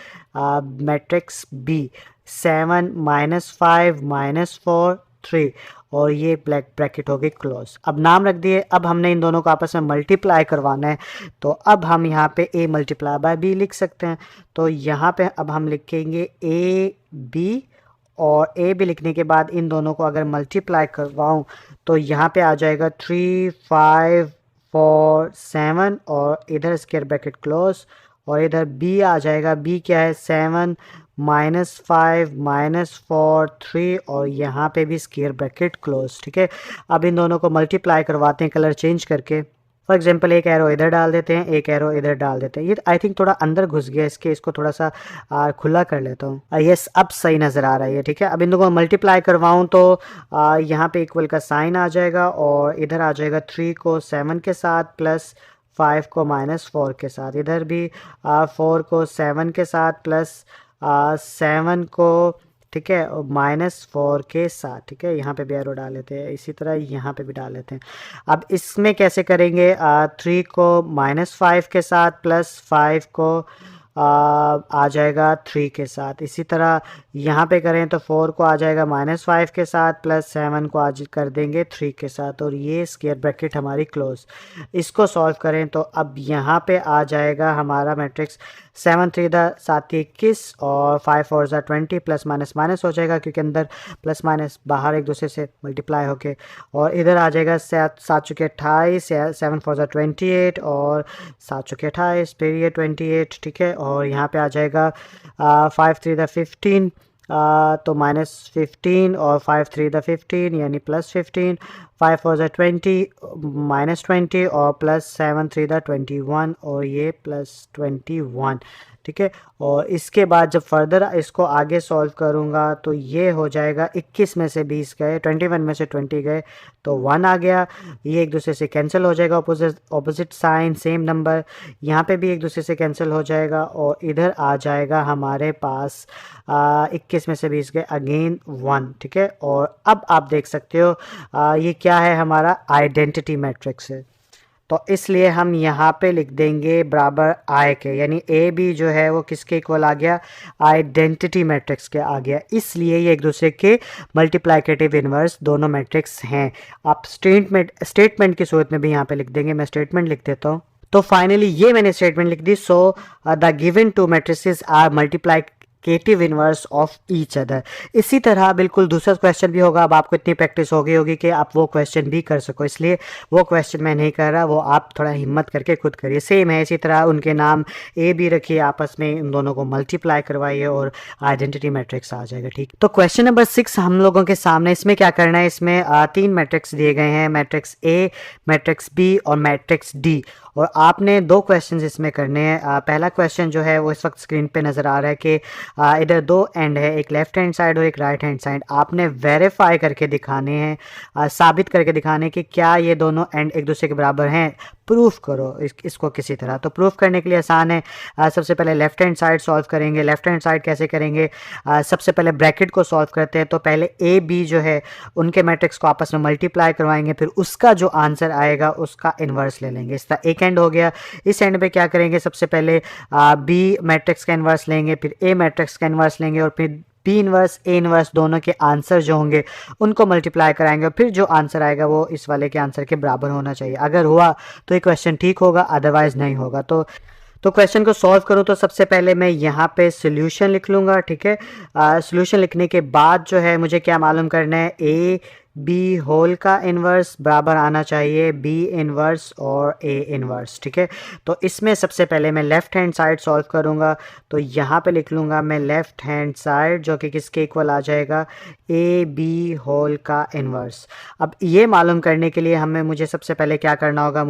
मैट्रिक्स बी। 7 -5 -4 3 और ये ब्लैक ब्रैकेट हो गई क्लोज। अब नाम रख दिए। अब हमने इन दोनों को आपस में मल्टीप्लाई करवाना है, तो अब हम यहाँ पे a मल्टीप्लाई बाय b लिख सकते हैं। तो यहाँ पे अब हम लिखेंगे a b और a b लिखने के बाद इन दोनों को अगर मल्टीप्लाई करवाऊँ तो यहाँ पे आ जाएगा 3 5 4 7 और इधर स्क्वायर ब्रैकेट क्लोज और इधर b आ जाएगा। b क्या है 7 -5 -4 3 और यहाँ पे भी स्क्वायर ब्रैकेट क्लोज। ठीक है, अब इन दोनों को मल्टीप्लाई करवाते हैं कलर चेंज करके। फॉर एग्जांपल एक एरो इधर डाल देते हैं, एक एरो इधर डाल देते हैं। ये आई थिंक थोड़ा अंदर घुस गया इसके, इसको थोड़ा सा खुला कर लेता हूँ। यस, अब सही नज़र आ रहा है ये। ठीक है, अब इन दोनों को मल्टीप्लाई करवाऊँ तो यहाँ पे इक्वल का साइन आ जाएगा और इधर आ जाएगा 3 को 7 के साथ प्लस 5 को -4 के साथ, इधर भी 4 को 7 के साथ प्लस 7 को, ठीक है, -4 के साथ। ठीक है, यहाँ पे भी एरो डाल लेते हैं, इसी तरह यहाँ पे भी डाल लेते हैं। अब इसमें कैसे करेंगे, 3 को -5 के साथ प्लस 5 को आ जाएगा 3 के साथ। इसी तरह यहाँ पे करें तो 4 को आ जाएगा -5 के साथ प्लस 7 को आज कर देंगे 3 के साथ और ये स्क्वायर ब्रैकेट हमारी क्लोज। इसको सॉल्व करें तो अब यहाँ पे आ जाएगा हमारा मैट्रिक्स 7 3 7 21 और 5 4 20 प्लस माइनस माइनस हो जाएगा क्योंकि अंदर प्लस माइनस बाहर एक दूसरे से मल्टीप्लाई होके, और इधर आ जाएगा 7 7 चुके 28 7 4 28 और 7 चुके 28 फिर ये 28। ठीक है, और यहाँ पे आ जाएगा 5 3 15 तो -15 और 5 3 15 यानी +15, 5 4 20 -20 और प्लस 7 3 21 और ये +21। ठीक है, और इसके बाद जब फर्दर इसको आगे सॉल्व करूँगा तो ये हो जाएगा 21 में से 20 गए, 21 में से 20 गए तो 1 आ गया। ये एक दूसरे से कैंसिल हो जाएगा, ऑपोजिट साइन सेम नंबर, यहाँ पे भी एक दूसरे से कैंसिल हो जाएगा और इधर आ जाएगा हमारे पास 21 में से 20 गए अगेन 1। ठीक है, और अब आप देख सकते हो ये क्या है, हमारा आइडेंटिटी मैट्रिक्स है। तो इसलिए हम यहाँ पे लिख देंगे बराबर आई के, यानी ए बी जो है वो किसके इक्वल आ गया, आइडेंटिटी मैट्रिक्स के आ गया। इसलिए ये एक दूसरे के मल्टीप्लिकेटिव इनवर्स दोनों मैट्रिक्स हैं। आप स्टेटमेंट की सूरत में भी यहाँ पे लिख देंगे। मैं स्टेटमेंट लिख देता हूँ। तो फाइनली ये मैंने स्टेटमेंट लिख दी। So the given two matrices are multiplicative inverse of each other. इसी तरह बिल्कुल दूसरा क्वेश्चन भी होगा। अब आपको इतनी प्रैक्टिस हो गई होगी कि आप वो क्वेश्चन भी कर सको, इसलिए वो क्वेश्चन मैं नहीं कर रहा, वो आप थोड़ा हिम्मत करके खुद करिए। सेम है, इसी तरह उनके नाम ए बी रखिए, आपस में इन दोनों को मल्टीप्लाई करवाइए और आइडेंटिटी मैट्रिक्स आ जाएगा। ठीक, तो क्वेश्चन नंबर 6 हम लोगों के सामने, इसमें क्या करना है, इसमें 3 मैट्रिक्स दिए गए हैं, मैट्रिक्स ए, मैट्रिक्स बी और मैट्रिक्स डी, और आपने 2 क्वेश्चंस इसमें करने हैं। पहला क्वेश्चन जो है वो इस वक्त स्क्रीन पे नज़र आ रहा है कि इधर 2 एंड है, एक लेफ्ट हैंड साइड और एक राइट हैंड साइड। आपने वेरीफाई करके दिखाने हैं, साबित करके दिखाने कि क्या ये दोनों एंड एक दूसरे के बराबर हैं। प्रूफ करो इसको किसी तरह। तो प्रूफ करने के लिए आसान है, सबसे पहले लेफ्ट हैंड साइड सॉल्व करेंगे। लेफ्ट हैंड साइड कैसे करेंगे, सबसे पहले ब्रैकेट को सॉल्व करते हैं। तो पहले ए बी जो है उनके मैट्रिक्स को आपस में मल्टीप्लाई करवाएंगे, फिर उसका जो आंसर आएगा उसका इन्वर्स ले लेंगे। इस तरह एक एंड हो गया। इस एंड पे क्या करेंगे, सबसे पहले बी मैट्रिक्स का इन्वर्स लेंगे, फिर ए मैट्रिक्स का इन्वर्स लेंगे और फिर बी इन्वर्स ए इन्वर्स दोनों के आंसर जो होंगे उनको मल्टीप्लाई कराएंगे और फिर जो आंसर आएगा वो इस वाले के आंसर के बराबर होना चाहिए। अगर हुआ तो ये क्वेश्चन ठीक होगा, अदरवाइज नहीं होगा। तो क्वेश्चन को सॉल्व करूँ तो सबसे पहले मैं यहाँ पे सोल्यूशन लिख लूँगा। ठीक है, सोल्यूशन लिखने के बाद जो है मुझे क्या मालूम करना है, ए बी होल का इन्वर्स बराबर आना चाहिए बी इन्वर्स और ए इन्वर्स। ठीक है, तो इसमें सबसे पहले मैं लेफ़्ट हैंड साइड सॉल्व करूँगा। तो यहाँ पे लिख लूँगा मैं लेफ़्ट हैंड साइड जो कि किसके इक्वल आ जाएगा, ए बी होल का इन्वर्स। अब ये मालूम करने के लिए मुझे सबसे पहले क्या करना होगा,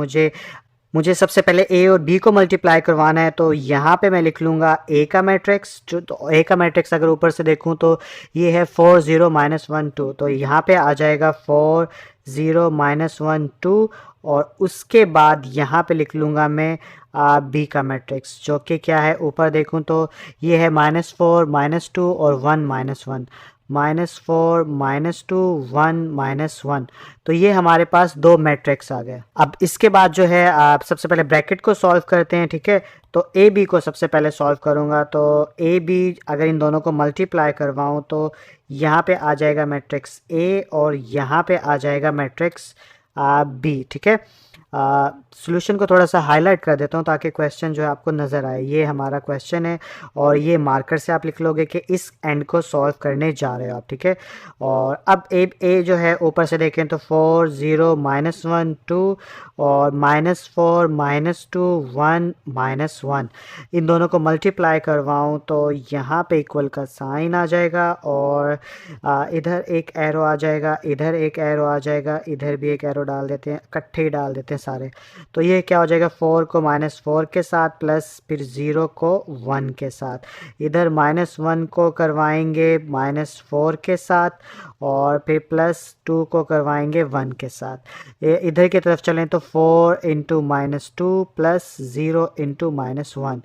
मुझे सबसे पहले ए और बी को मल्टीप्लाई करवाना है। तो यहाँ पे मैं लिख लूँगा ए का मैट्रिक्स, तो ए का मैट्रिक्स अगर ऊपर से देखूँ तो ये है 4 0 -1 2, तो यहाँ पे आ जाएगा 4 0 -1 2 और उसके बाद यहाँ पे लिख लूँगा मैं बी का मैट्रिक्स जो कि क्या है, ऊपर देखूँ तो ये है -4 -2 और 1 -1। -4 -2 1 -1। तो ये हमारे पास दो मैट्रिक्स आ गए। अब इसके बाद जो है आप सबसे पहले ब्रैकेट को सॉल्व करते हैं, ठीक है। तो ए बी को सबसे पहले सॉल्व करूँगा, तो ए बी अगर इन दोनों को मल्टीप्लाई करवाऊँ तो यहाँ पे आ जाएगा मैट्रिक्स ए और यहाँ पे आ जाएगा मैट्रिक्स बी, ठीक है। सॉल्यूशन को थोड़ा सा हाईलाइट कर देता हूँ ताकि क्वेश्चन जो है आपको नज़र आए। ये हमारा क्वेश्चन है और ये मार्कर से आप लिख लोगे कि इस एंड को सॉल्व करने जा रहे हो आप, ठीक है। और अब ए जो है ऊपर से देखें तो 4 0 -1 2 और -4 -2 1 -1, इन दोनों को मल्टीप्लाई करवाऊँ तो यहाँ पे इक्वल का साइन आ जाएगा और इधर एक एरो आ जाएगा, इधर एक एरो आ जाएगा, इधर भी एक एरो डाल देते हैं, इकट्ठे ही डाल देते हैं सारे। तो ये क्या हो जाएगा, 4 को -4 के साथ प्लस फिर 0 को 1 के साथ, इधर -1 को करवाएंगे -4 के साथ और फिर +2 को करवाएंगे 1 के साथ। इधर की तरफ चलें तो 4 × -2 प्लस 0 × -1,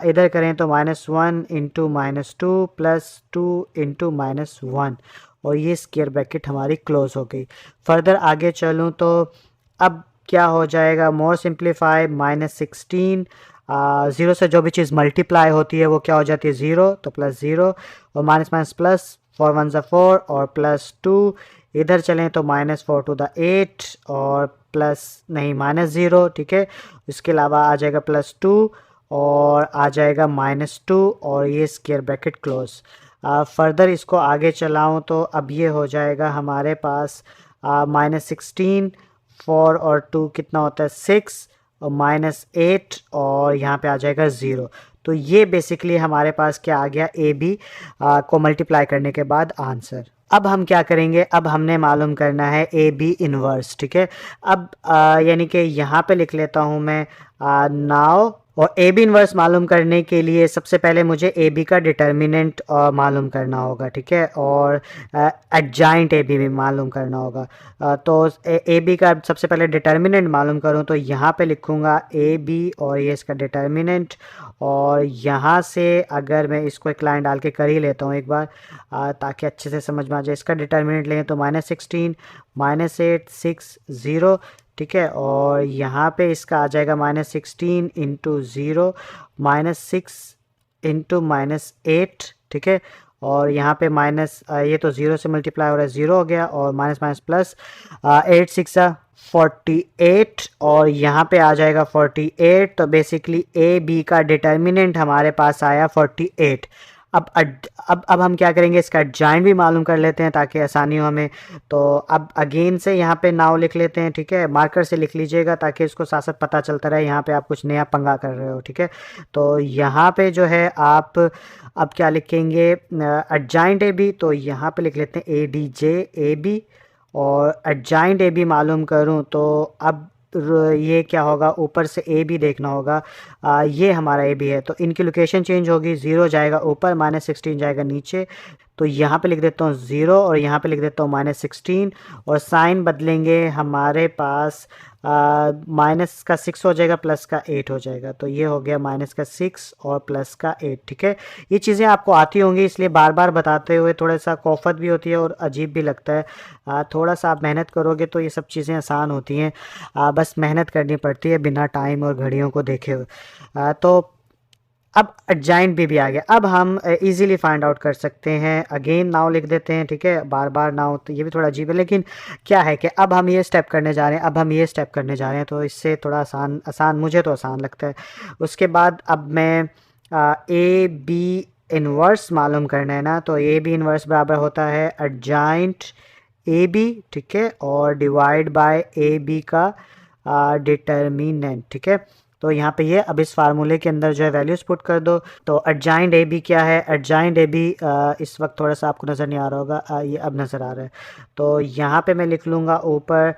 इधर करें तो -1 × -2 प्लस 2 × -1 और ये स्क्वायर ब्रैकेट हमारी क्लोज हो गई। फर्दर आगे चलूँ तो अब क्या हो जाएगा, मोर सिंप्लीफाई -16, 0 से जो भी चीज़ मल्टीप्लाई होती है वो क्या हो जाती है 0, तो +0 और माइनस प्लस 4 1 4 और +2, इधर चलें तो -4 to the 8 और प्लस नहीं -0, ठीक है। इसके अलावा आ जाएगा +2 और आ जाएगा -2 और ये स्क्वायर ब्रैकेट क्लोज। फर्दर इसको आगे चलाऊं तो अब ये हो जाएगा हमारे पास -16, 4 और 2 कितना होता है 6 और -8 और यहाँ पे आ जाएगा 0। तो ये बेसिकली हमारे पास क्या आ गया, ए बी को मल्टीप्लाई करने के बाद आंसर। अब हम क्या करेंगे, अब हमने मालूम करना है ए बी इन्वर्स, ठीक है। अब यानी कि यहाँ पे लिख लेता हूँ मैं नाउ, और ए बी इन्वर्स मालूम करने के लिए सबसे पहले मुझे ए बी का डिटर्मिनेंट मालूम करना होगा, ठीक है, और एडजॉइंट ए बी भी मालूम करना होगा। तो ए बी का सबसे पहले डिटर्मिनेंट मालूम करूँ तो यहाँ पे लिखूँगा ए बी और ये इसका डिटर्मिनेंट, और यहाँ से अगर मैं इसको एक लाइन डाल के कर ही लेता हूँ एक बार ताकि अच्छे से समझ में आ जाए। इसका डिटर्मिनेंट लें तो -16 -8 6 0, ठीक है, और यहाँ पे इसका आ जाएगा -16 × 0 -6 × -8, ठीक है, और यहाँ पे माइनस ये तो 0 से मल्टीप्लाई हो रहा है, 0 हो गया और माइनस प्लस 8 6 48 और यहाँ पे आ जाएगा 48। तो बेसिकली ए बी का डिटर्मिनेंट हमारे पास आया 48। अब हम क्या करेंगे, इसका एडजॉइंट भी मालूम कर लेते हैं ताकि आसानी हो हमें। तो अब अगेन से यहाँ पे नाउ लिख लेते हैं, ठीक है, मार्कर से लिख लीजिएगा ताकि इसको साथ साथ पता चलता रहे यहाँ पे आप कुछ नया पंगा कर रहे हो, ठीक है। तो यहाँ पे जो है आप अब क्या लिखेंगे, एडजॉइंट ए बी, तो यहाँ पे लिख लेते हैं A D J A B, और एडजॉइंट ए बी मालूम करूँ तो अब ये क्या होगा, ऊपर से ए बी देखना होगा, ये हमारा ए बी है तो इनकी लोकेशन चेंज होगी, 0 जाएगा ऊपर, -16 जाएगा नीचे। तो यहाँ पे लिख देता हूँ 0 और यहाँ पे लिख देता हूँ -16 और साइन बदलेंगे, हमारे पास माइनस का 6 हो जाएगा, प्लस का 8 हो जाएगा। तो ये हो गया -6 और +8, ठीक है। ये चीज़ें आपको आती होंगी इसलिए बार बार बताते हुए थोड़ा सा खौफत भी होती है और अजीब भी लगता है। थोड़ा सा आप मेहनत करोगे तो ये सब चीज़ें आसान होती हैं, बस मेहनत करनी पड़ती है बिना टाइम और घड़ियों को देखे हुए। तो अब एडजॉइंट भी आ गया, अब हम इजीली फाइंड आउट कर सकते हैं। अगेन नाउ लिख देते हैं, ठीक है, बार बार नाउ, तो ये भी थोड़ा अजीब है लेकिन क्या है कि अब हम ये स्टेप करने जा रहे हैं, अब हम ये स्टेप करने जा रहे हैं तो इससे थोड़ा आसान मुझे तो आसान लगता है। उसके बाद अब मैं ए बी इन्वर्स मालूम करना है ना, तो ए बी इन्वर्स बराबर होता है एडजॉइंट ए बी, ठीक है, और डिवाइड बाय ए बी का डिटर्मिनेंट, ठीक है। तो यहाँ पे ये अब इस फार्मूले के अंदर जो है वैल्यूज़ पुट कर दो। तो एडजॉइंट ए बी क्या है, एडजॉइंट ए बी इस वक्त थोड़ा सा आपको नज़र नहीं आ रहा होगा, ये अब नज़र आ रहा है। तो यहाँ पे मैं लिख लूँगा ऊपर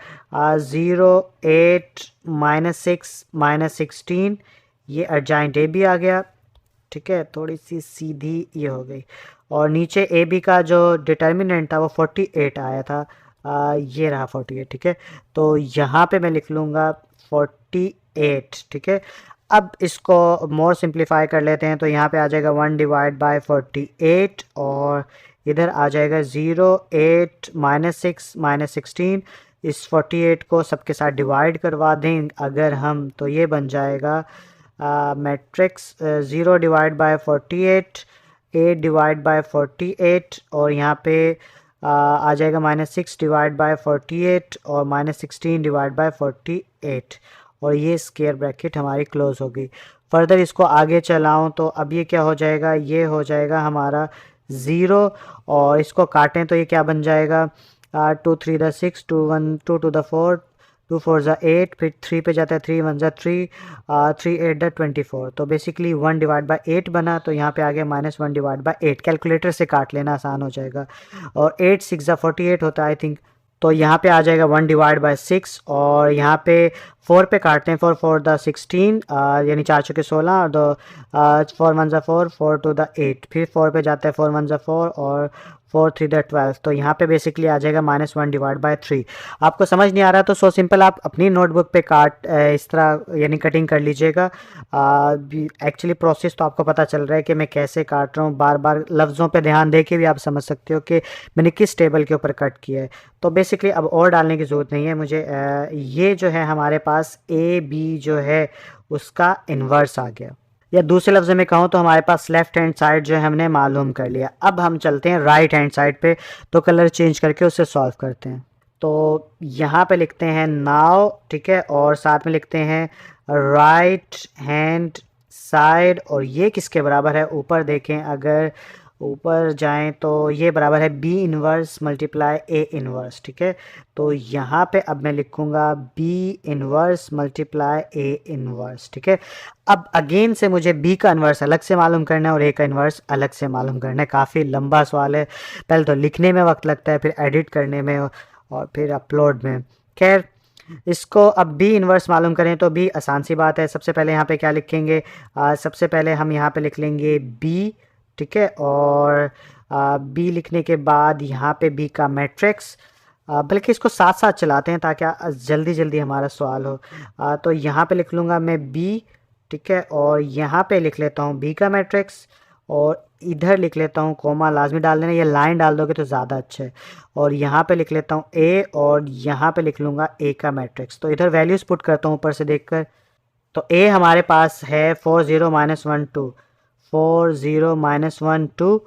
0 8 -6 -16, ये एडजॉइंट ए बी आ गया, ठीक है, थोड़ी सी सीधी ये हो गई। और नीचे ए बी का जो डिटर्मिनेंट था वो 48 आया था, ये रहा 48, ठीक है। तो यहाँ पे मैं लिख लूँगा 48, ठीक है। अब इसको मोर सिंप्लीफाई कर लेते हैं तो यहाँ पे आ जाएगा 1 डिवाइड बाय 48 और इधर आ जाएगा 0, 8, -6, -16। इस 48 को सबके साथ डिवाइड करवा दें अगर हम, तो ये बन जाएगा matrix 0 divide by 48, 8 divide by 48, और यहाँ पे आ जाएगा -6 डिवाइड बाय 48 और -16 डिवाइड बाय 48, और ये स्क्वायर ब्रैकेट हमारी क्लोज होगी। फर्दर इसको आगे चलाऊं तो अब ये क्या हो जाएगा, ये हो जाएगा हमारा 0, और इसको काटें तो ये क्या बन जाएगा, 2 3 द 6, 2 1 2 2 द 4, 2 4 ज़ा 8, फिर 3 पे जाता है 3 1 ज़ा 3, 3 8 द 24। तो बेसिकली 1 डिवाइड बाय 8 बना, तो यहाँ पे आ गया -1 डिवाइड बाय 8। कैलकुलेटर से काट लेना आसान हो जाएगा, और 8 6 ज़ा 48 होता है आई थिंक। तो यहाँ पे आ जाएगा 1 डिवाइड बाय 6, और यहाँ पे 4 पे काटते हैं, 4 4 द 16, यानी 4 चौके 16, और 2 4 1 ज़ा 4, 4 2 द 8, फिर 4 पे जाता है 4 1 ज़ा 4, और 4 3 द 12। तो यहाँ पे बेसिकली आ जाएगा -1 डिवाइड बाय 3। आपको समझ नहीं आ रहा तो सो सिंपल आप अपनी नोटबुक पे काट इस तरह यानी कटिंग कर लीजिएगा। एक्चुअली प्रोसेस तो आपको पता चल रहा है कि मैं कैसे काट रहा हूँ, बार बार लफ्ज़ों पे ध्यान दे के भी आप समझ सकते हो कि मैंने किस टेबल के ऊपर कट किया है। तो बेसिकली अब और डालने की ज़रूरत नहीं है मुझे। ये जो है हमारे पास ए बी जो है उसका इन्वर्स आ गया, या दूसरे लफ्ज़ में कहूँ तो हमारे पास लेफ्ट हैंड साइड जो है हमने मालूम कर लिया। अब हम चलते हैं राइट हैंड साइड पे, तो कलर चेंज करके उससे सॉल्व करते हैं। तो यहाँ पे लिखते हैं नाउ, ठीक है, और साथ में लिखते हैं राइट हैंड साइड, और ये किसके बराबर है, ऊपर देखें, अगर ऊपर जाएं तो ये बराबर है B inverse multiply A inverse, ठीक है। तो यहाँ पे अब मैं लिखूँगा B inverse multiply A inverse, ठीक है। अब अगेन से मुझे बी का इन्वर्स अलग से मालूम करना है और ए का इन्वर्स अलग से मालूम करना है। काफ़ी लंबा सवाल है, पहले तो लिखने में वक्त लगता है, फिर एडिट करने में, और फिर अपलोड में। खैर, इसको अब बी इन्वर्स मालूम करें तो बी आसान सी बात है। सबसे पहले यहाँ पे क्या लिखेंगे, सबसे पहले हम यहाँ पे लिख लेंगे बी, ठीक है, और बी लिखने के बाद यहाँ पे बी का मैट्रिक्स, बल्कि इसको साथ साथ चलाते हैं ताकि जल्दी जल्दी हमारा सवाल हो। तो यहाँ पे लिख लूँगा मैं बी, ठीक है, और यहाँ पे लिख लेता हूँ बी का मैट्रिक्स, और इधर लिख लेता हूँ कोमा लाजमी डाल देना, ये लाइन डाल दोगे तो ज़्यादा अच्छा है। और यहाँ पे लिख लेता हूँ ए, और यहाँ पे लिख लूँगा ए का मैट्रिक्स। तो इधर वैल्यूज़ पुट करता हूँ ऊपर से देखकर। तो ए हमारे पास है 4 0 -1 2, 4 0 -1 2।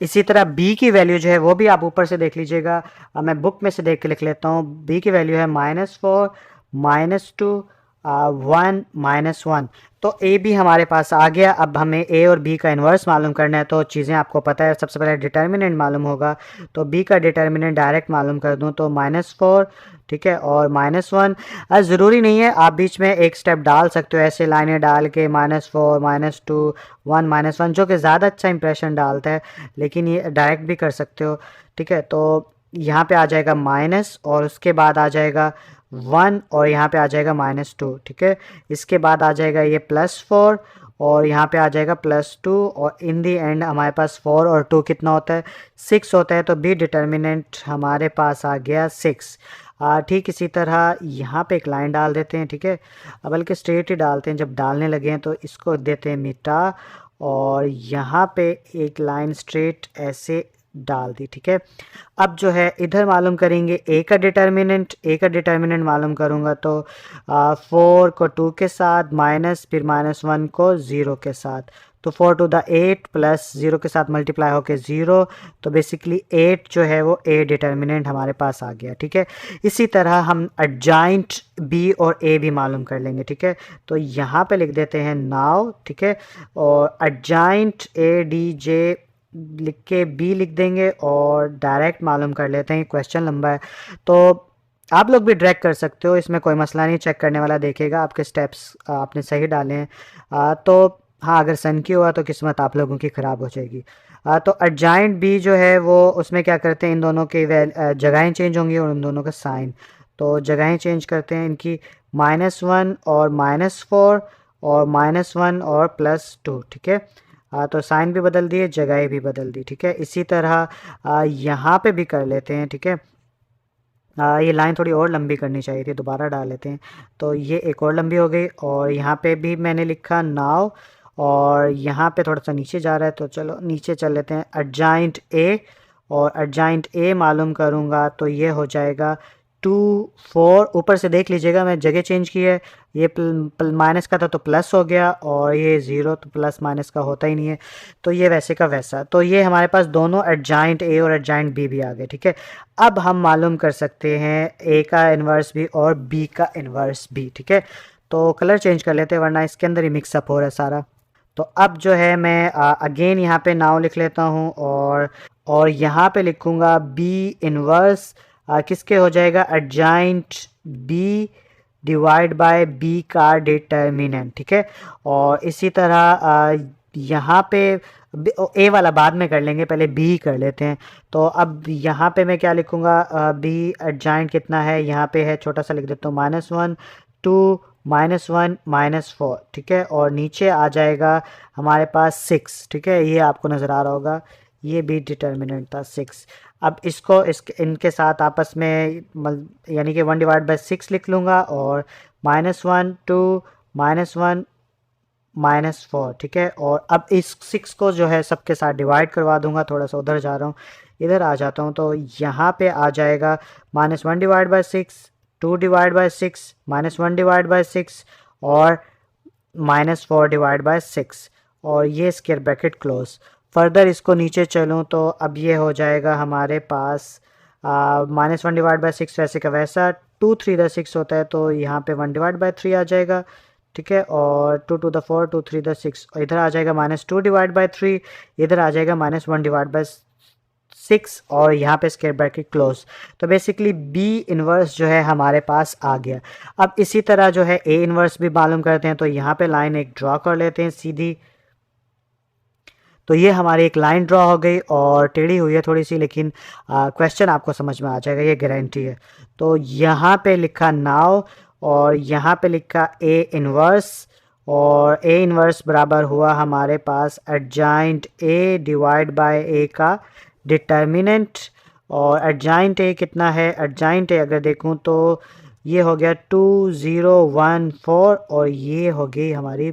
इसी तरह बी की वैल्यू जो है वो भी आप ऊपर से देख लीजिएगा। अब मैं बुक में से देख के लिख लेता हूँ। बी की वैल्यू है -4 -2 1 -1। तो ए भी हमारे पास आ गया। अब हमें ए और बी का इन्वर्स मालूम करना है, तो चीज़ें आपको पता है। सबसे पहले डिटर्मिनेंट मालूम होगा, तो बी का डिटर्मिनेंट डायरेक्ट मालूम कर दूं तो -4, ठीक है, और -1। ज़रूरी नहीं है, आप बीच में एक स्टेप डाल सकते हो, ऐसे लाइनें डाल के -4 -2 1 -1, जो कि ज़्यादा अच्छा इंप्रेशन डालता है, लेकिन ये डायरेक्ट भी कर सकते हो, ठीक है। तो यहाँ पे आ जाएगा माइनस, और उसके बाद आ जाएगा 1, और यहाँ पे आ जाएगा -2, ठीक है। इसके बाद आ जाएगा ये +4, और यहाँ पे आ जाएगा +2, और इन दी एंड हमारे पास 4 और 2 कितना होता है, 6 होता है। तो बी डिटर्मिनेंट हमारे पास आ गया 6। ठीक इसी तरह यहाँ पे एक लाइन डाल देते हैं, ठीक है, बल्कि स्ट्रेट ही डालते हैं, जब डालने लगे हैं तो इसको देते हैं मिटा, और यहाँ पे एक लाइन स्ट्रेट ऐसे डाल दी, ठीक है। अब जो है इधर मालूम करेंगे ए का डिटर्मिनेंट। ए का डिटर्मिनेंट मालूम करूँगा तो 4 को 2 के साथ माइनस, फिर -1 को 0 के साथ, तो 4 टू द 8 प्लस 0 के साथ मल्टीप्लाई होके 0। तो बेसिकली 8 जो है वो ए डिटर्मिनेंट हमारे पास आ गया, ठीक है। इसी तरह हम एडजॉइंट बी और ए भी मालूम कर लेंगे, ठीक है। तो यहाँ पे लिख देते हैं नाउ, ठीक है, और एडजॉइंट ए डी जे लिख के बी लिख देंगे, और डायरेक्ट मालूम कर लेते हैं। क्वेश्चन लंबा है तो आप लोग भी ड्रैग कर सकते हो, इसमें कोई मसला नहीं। चेक करने वाला देखेगा आपके स्टेप्स आपने सही डाले हैं। तो हाँ, अगर सन की हुआ तो किस्मत आप लोगों की ख़राब हो जाएगी। तो एडजॉइंट बी जो है वो उसमें क्या करते हैं, इन दोनों की जगहें चेंज होंगी और इन दोनों का साइन। तो जगहें चेंज करते हैं इनकी, -1 और -4 और -1 और +2, ठीक है। तो साइन भी बदल दिए, जगह भी बदल दी, ठीक है। इसी तरह यहाँ पे भी कर लेते हैं, ठीक है। ये लाइन थोड़ी और लंबी करनी चाहिए थी, दोबारा डाल लेते हैं। तो ये एक और लंबी हो गई, और यहाँ पे भी मैंने लिखा नाउ, और यहाँ पे थोड़ा सा नीचे जा रहा है, तो चलो नीचे चल लेते हैं। एडजॉइंट ए और एडजाइंट ए मालूम करूँगा तो ये हो जाएगा 2 4। ऊपर से देख लीजिएगा मैं जगह चेंज की है, ये माइनस का था तो प्लस हो गया, और ये 0 तो प्लस माइनस का होता ही नहीं है, तो ये वैसे का वैसा। तो ये हमारे पास दोनों एडजाइंट ए और एडजाइंट बी भी आ गए, ठीक है। अब हम मालूम कर सकते हैं ए का इन्वर्स भी और बी का इन्वर्स भी, ठीक है। तो कलर चेंज कर लेते हैं वरना इसके अंदर ही मिक्सअप हो रहा है सारा। तो अब जो है मैं अगेन यहाँ पे नाउ लिख लेता हूँ, और यहाँ पे लिखूँगा बी इनवर्स किसके हो जाएगा, adjoint B divide by B का डिटर्मिनेंट, ठीक है। और इसी तरह यहाँ पे ए वाला बाद में कर लेंगे, पहले बी कर लेते हैं। तो अब यहाँ पे मैं क्या लिखूँगा, बी एडजाइंट कितना है, यहाँ पे है, छोटा सा लिख देता हूँ -1 2 -1 -4, ठीक है। और नीचे आ जाएगा हमारे पास 6, ठीक है, ये आपको नज़र आ रहा होगा, ये भी डिटर्मिनेंट था 6। अब इसको इनके साथ आपस में यानी कि 1/6 लिख लूँगा, और -1 2 -1 -4, ठीक है। और अब इस 6 को जो है सबके साथ डिवाइड करवा दूंगा, थोड़ा सा उधर जा रहा हूँ, इधर आ जाता हूँ, तो यहाँ पे आ जाएगा -1/6 2/6 -1/6 और -4/6, और ये स्क्वायर ब्रैकेट क्लोज। फर्दर इसको नीचे चलूँ तो अब ये हो जाएगा हमारे पास -1/6 वैसे का वैसा, 2 3 द 6 होता है तो यहाँ पे 1/3 आ जाएगा, ठीक है। और 2 2 द 4 2 3 द 6, और इधर आ जाएगा -2/3, इधर आ जाएगा -1/6, और यहाँ पे स्क्वायर ब्रैकेट क्लोज। तो बेसिकली बी इनवर्स जो है हमारे पास आ गया। अब इसी तरह जो है ए इनवर्स भी मालूम करते हैं, तो यहाँ पे लाइन एक ड्रॉ कर लेते हैं सीधी। तो ये हमारी एक लाइन ड्रॉ हो गई, और टेढ़ी हुई है थोड़ी सी, लेकिन क्वेश्चन आपको समझ में आ जाएगा, ये गारंटी है। तो यहाँ पे लिखा नाउ, और यहाँ पे लिखा ए इनवर्स, और ए इनवर्स बराबर हुआ हमारे पास adjoint A divide by A का डिटर्मिनेंट। और एडजाइंट ए कितना है, एडजाइंट ए अगर देखूँ तो ये हो गया 2 0 1 4, और ये हो गई हमारी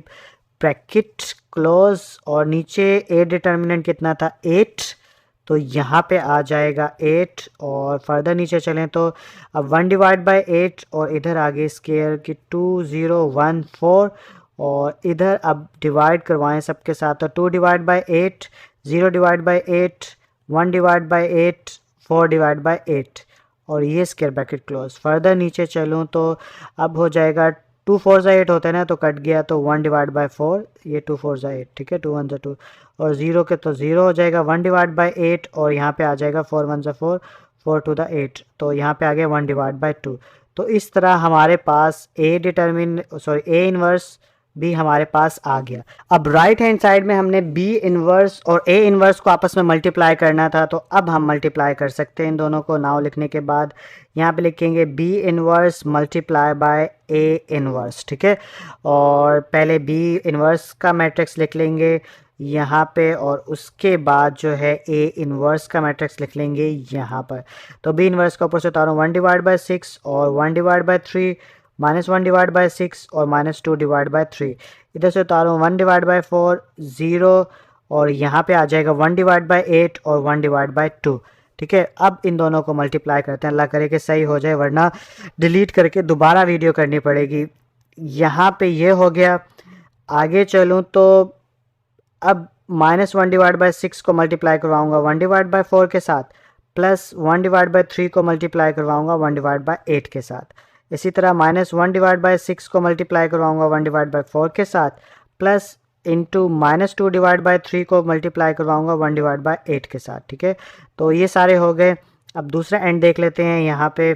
ब्रैकेट क्लोज, और नीचे ए डिटर्मिनेंट कितना था 8, तो यहाँ पे आ जाएगा 8। और फर्दर नीचे चलें तो अब 1/8, और इधर आगे स्केयर की 2 0 1 4, और इधर अब डिवाइड करवाएं सबके साथ, तो 2/8 0/8 1/8 4/8, और ये स्क्वायर ब्रैकेट क्लोज। फर्दर नीचे चलूँ तो अब हो जाएगा 2 4 8 होता है ना, तो कट गया, तो 1/4, ये 2 4 8, ठीक है, 2 1 2, और 0 के तो 0 हो जाएगा 1/8, और यहाँ पे आ जाएगा 4 1 4 4 2 8, तो यहाँ पे आ गया 1/2। तो इस तरह हमारे पास ए इनवर्स भी हमारे पास आ गया। अब राइट हैंड साइड में हमने बी इनवर्स और ए इनवर्स को आपस में मल्टीप्लाई करना था, तो अब हम मल्टीप्लाई कर सकते हैं इन दोनों को। नाउ लिखने के बाद यहाँ पे लिखेंगे B inverse multiply by A inverse, ठीक है। और पहले बी इनवर्स का मैट्रिक्स लिख लेंगे यहाँ पे, और उसके बाद जो है ए इनवर्स का मैट्रिक्स लिख लेंगे यहाँ पर। तो बी इनवर्स का ऊपर से उतारूँ 1/6 और 1/3 -1/6 और -2/3, इधर से उतारूँ 1/4 0, और यहाँ पे आ जाएगा 1/8 और 1/2, ठीक है। अब इन दोनों को मल्टीप्लाई करते हैं, अल्लाह करे कि सही हो जाए, वरना डिलीट करके दोबारा वीडियो करनी पड़ेगी। यहाँ पे ये हो गया। आगे चलूँ तो अब -1/6 को मल्टीप्लाई करवाऊँगा 1/4 के साथ, प्लस 1/3 को मल्टीप्लाई करवाऊँगा 1/8 के साथ। इसी तरह -1/6 को मल्टीप्लाई करवाऊँगा 1/4 के साथ, प्लस इंटू -2/3 को मल्टीप्लाई करवाऊँगा 1/8 के साथ, ठीक है। तो ये सारे हो गए। अब दूसरा एंड देख लेते हैं यहाँ पे।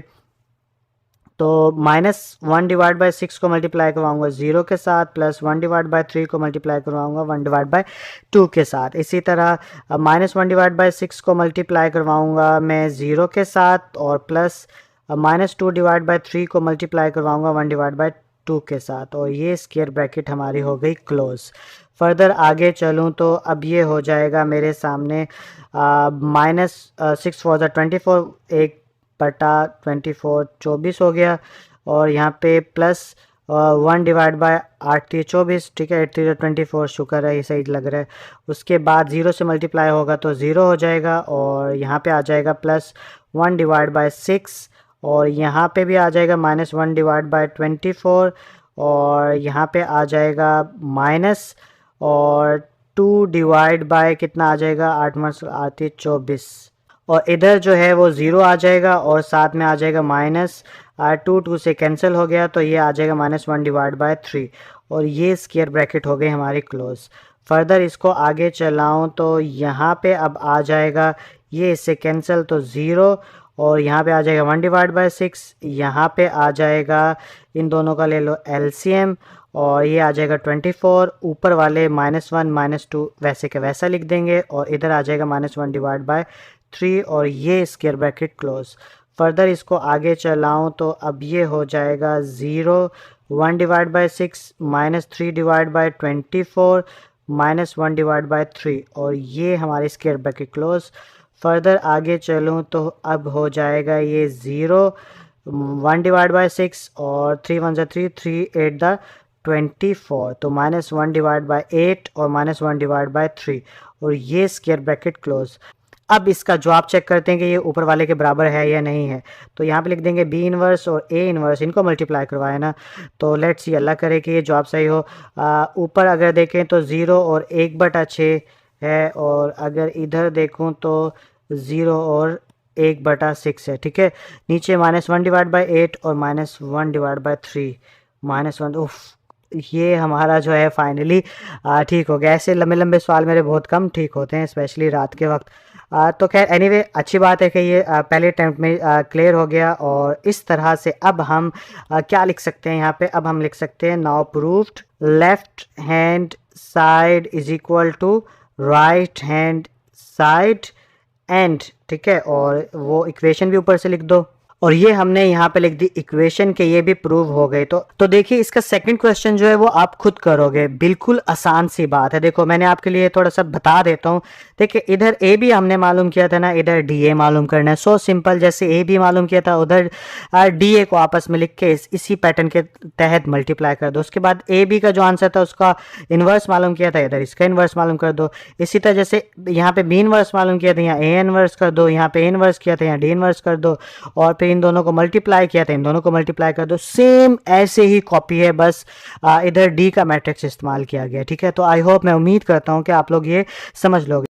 तो -1/6 को मल्टीप्लाई करवाऊँगा 0 के साथ, प्लस 1/3 को मल्टीप्लाई करवाऊँगा 1/2 के साथ। इसी तरह -1/6 को मल्टीप्लाई करवाऊँगा मैं 0 के साथ, और प्लस -2/3 को मल्टीप्लाई करवाऊँगा 1/2 के साथ, और ये स्क्वायर ब्रैकेट हमारी हो गई क्लोज। फर्दर आगे चलूँ तो अब ये हो जाएगा मेरे सामने -6 4 24, 1/24 24 हो गया, और यहाँ पे प्लस और 1 डिवाइड बाय 8×3 = 24, ठीक है, 8×3 = 24, शुक्र है ये सही लग रहा है। उसके बाद 0 से मल्टीप्लाई होगा तो 0 हो जाएगा, और यहाँ पे आ जाएगा प्लस 1 डिवाइड बाय 6, और यहाँ पे भी आ जाएगा माइनस 1 डिवाइड बाय 24, और यहाँ पे आ जाएगा माइनस, और 2 डिवाइड बाय कितना आ जाएगा, 8×8 = 24, और इधर जो है वो 0 आ जाएगा, और साथ में आ जाएगा माइनस 2 से कैंसिल हो गया, तो ये आ जाएगा -1 डिवाइड बाय 3, और ये स्क्वायर ब्रैकेट हो गई हमारी क्लोज। फर्दर इसको आगे चलाऊं तो यहाँ पे अब आ जाएगा ये इससे कैंसिल तो 0, और यहाँ पे आ जाएगा 1 डिवाइड बाय 6, यहाँ पे आ जाएगा इन दोनों का ले लो एलसीएम, और ये आ जाएगा 24, ऊपर वाले -1 -2 वैसे के वैसा लिख देंगे, और इधर आ जाएगा -1 डिवाइड बाय 3, और ये स्क्वायर ब्रैकेट क्लोज। फर्दर इसको आगे चलाऊं तो अब ये हो जाएगा 0, 1 divide by 6 -3 divide by 24 -1 divide by 3, और ये हमारे स्क्वायर ब्रैकेट क्लोज। फर्दर आगे चलूं तो अब हो जाएगा ये 0, 1 डिवाइड बाय 6, और 3 1 3 3 8 24, तो -1 डिवाइड बाय 8 और -1 डिवाइड बाय 3, और ये स्क्वायर ब्रैकेट क्लोज। अब इसका जवाब चेक करते हैं कि ये ऊपर वाले के बराबर है या नहीं है। तो यहाँ पे लिख देंगे बी इनवर्स और ए इनवर्स, इनको मल्टीप्लाई करवाए ना, तो लेट्स सी, अल्लाह करे कि ये जवाब सही हो। ऊपर अगर देखें तो 0 और 1/6 है, और अगर इधर देखूँ तो 0 और 1/6 है, ठीक है। नीचे -1 डिवाइड बाई 8 और -1 डिवाइड बाई 3, -1, उफ, ये हमारा जो है फाइनली ठीक हो गया। ऐसे लंबे लंबे सवाल मेरे बहुत कम ठीक होते हैं, स्पेशली रात के वक्त। तो खैर एनीवे अच्छी बात है कि ये पहले अटैम्प्ट में क्लियर हो गया। और इस तरह से अब हम क्या लिख सकते हैं यहाँ पे, अब हम लिख सकते हैं now proved left hand side is equal to right hand side and, ठीक है। और वो इक्वेशन भी ऊपर से लिख दो, और ये हमने यहाँ पे लिख दी इक्वेशन के, ये भी प्रूव हो गए। तो देखिए इसका सेकंड क्वेश्चन जो है वो आप खुद करोगे, बिल्कुल आसान सी बात है। देखो मैंने आपके लिए थोड़ा सा बता देता हूँ। देखिए इधर ए भी हमने मालूम किया था ना, इधर डी ए मालूम करना है। सो सिंपल, जैसे ए भी मालूम किया था उधर डी ए को आपस में लिख के इसी पैटर्न के तहत मल्टीप्लाई कर दो। उसके बाद ए बी का जो आंसर था उसका इन्वर्स मालूम किया था, इधर इसका इन्वर्स मालूम कर दो। इसी तरह जैसे यहाँ पे बी इन्वर्स मालूम किया था, यहाँ ए इन्वर्स कर दो, यहाँ पे ए इन्वर्स किया था, यहाँ डी इन्वर्स कर दो, और फिर इन दोनों को मल्टीप्लाई किया था, इन दोनों को मल्टीप्लाई कर दो। सेम ऐसे ही कॉपी है, बस इधर डी का मैट्रिक्स इस्तेमाल किया गया, ठीक है। तो आई होप, मैं उम्मीद करता हूँ कि आप लोग ये समझ लोगे।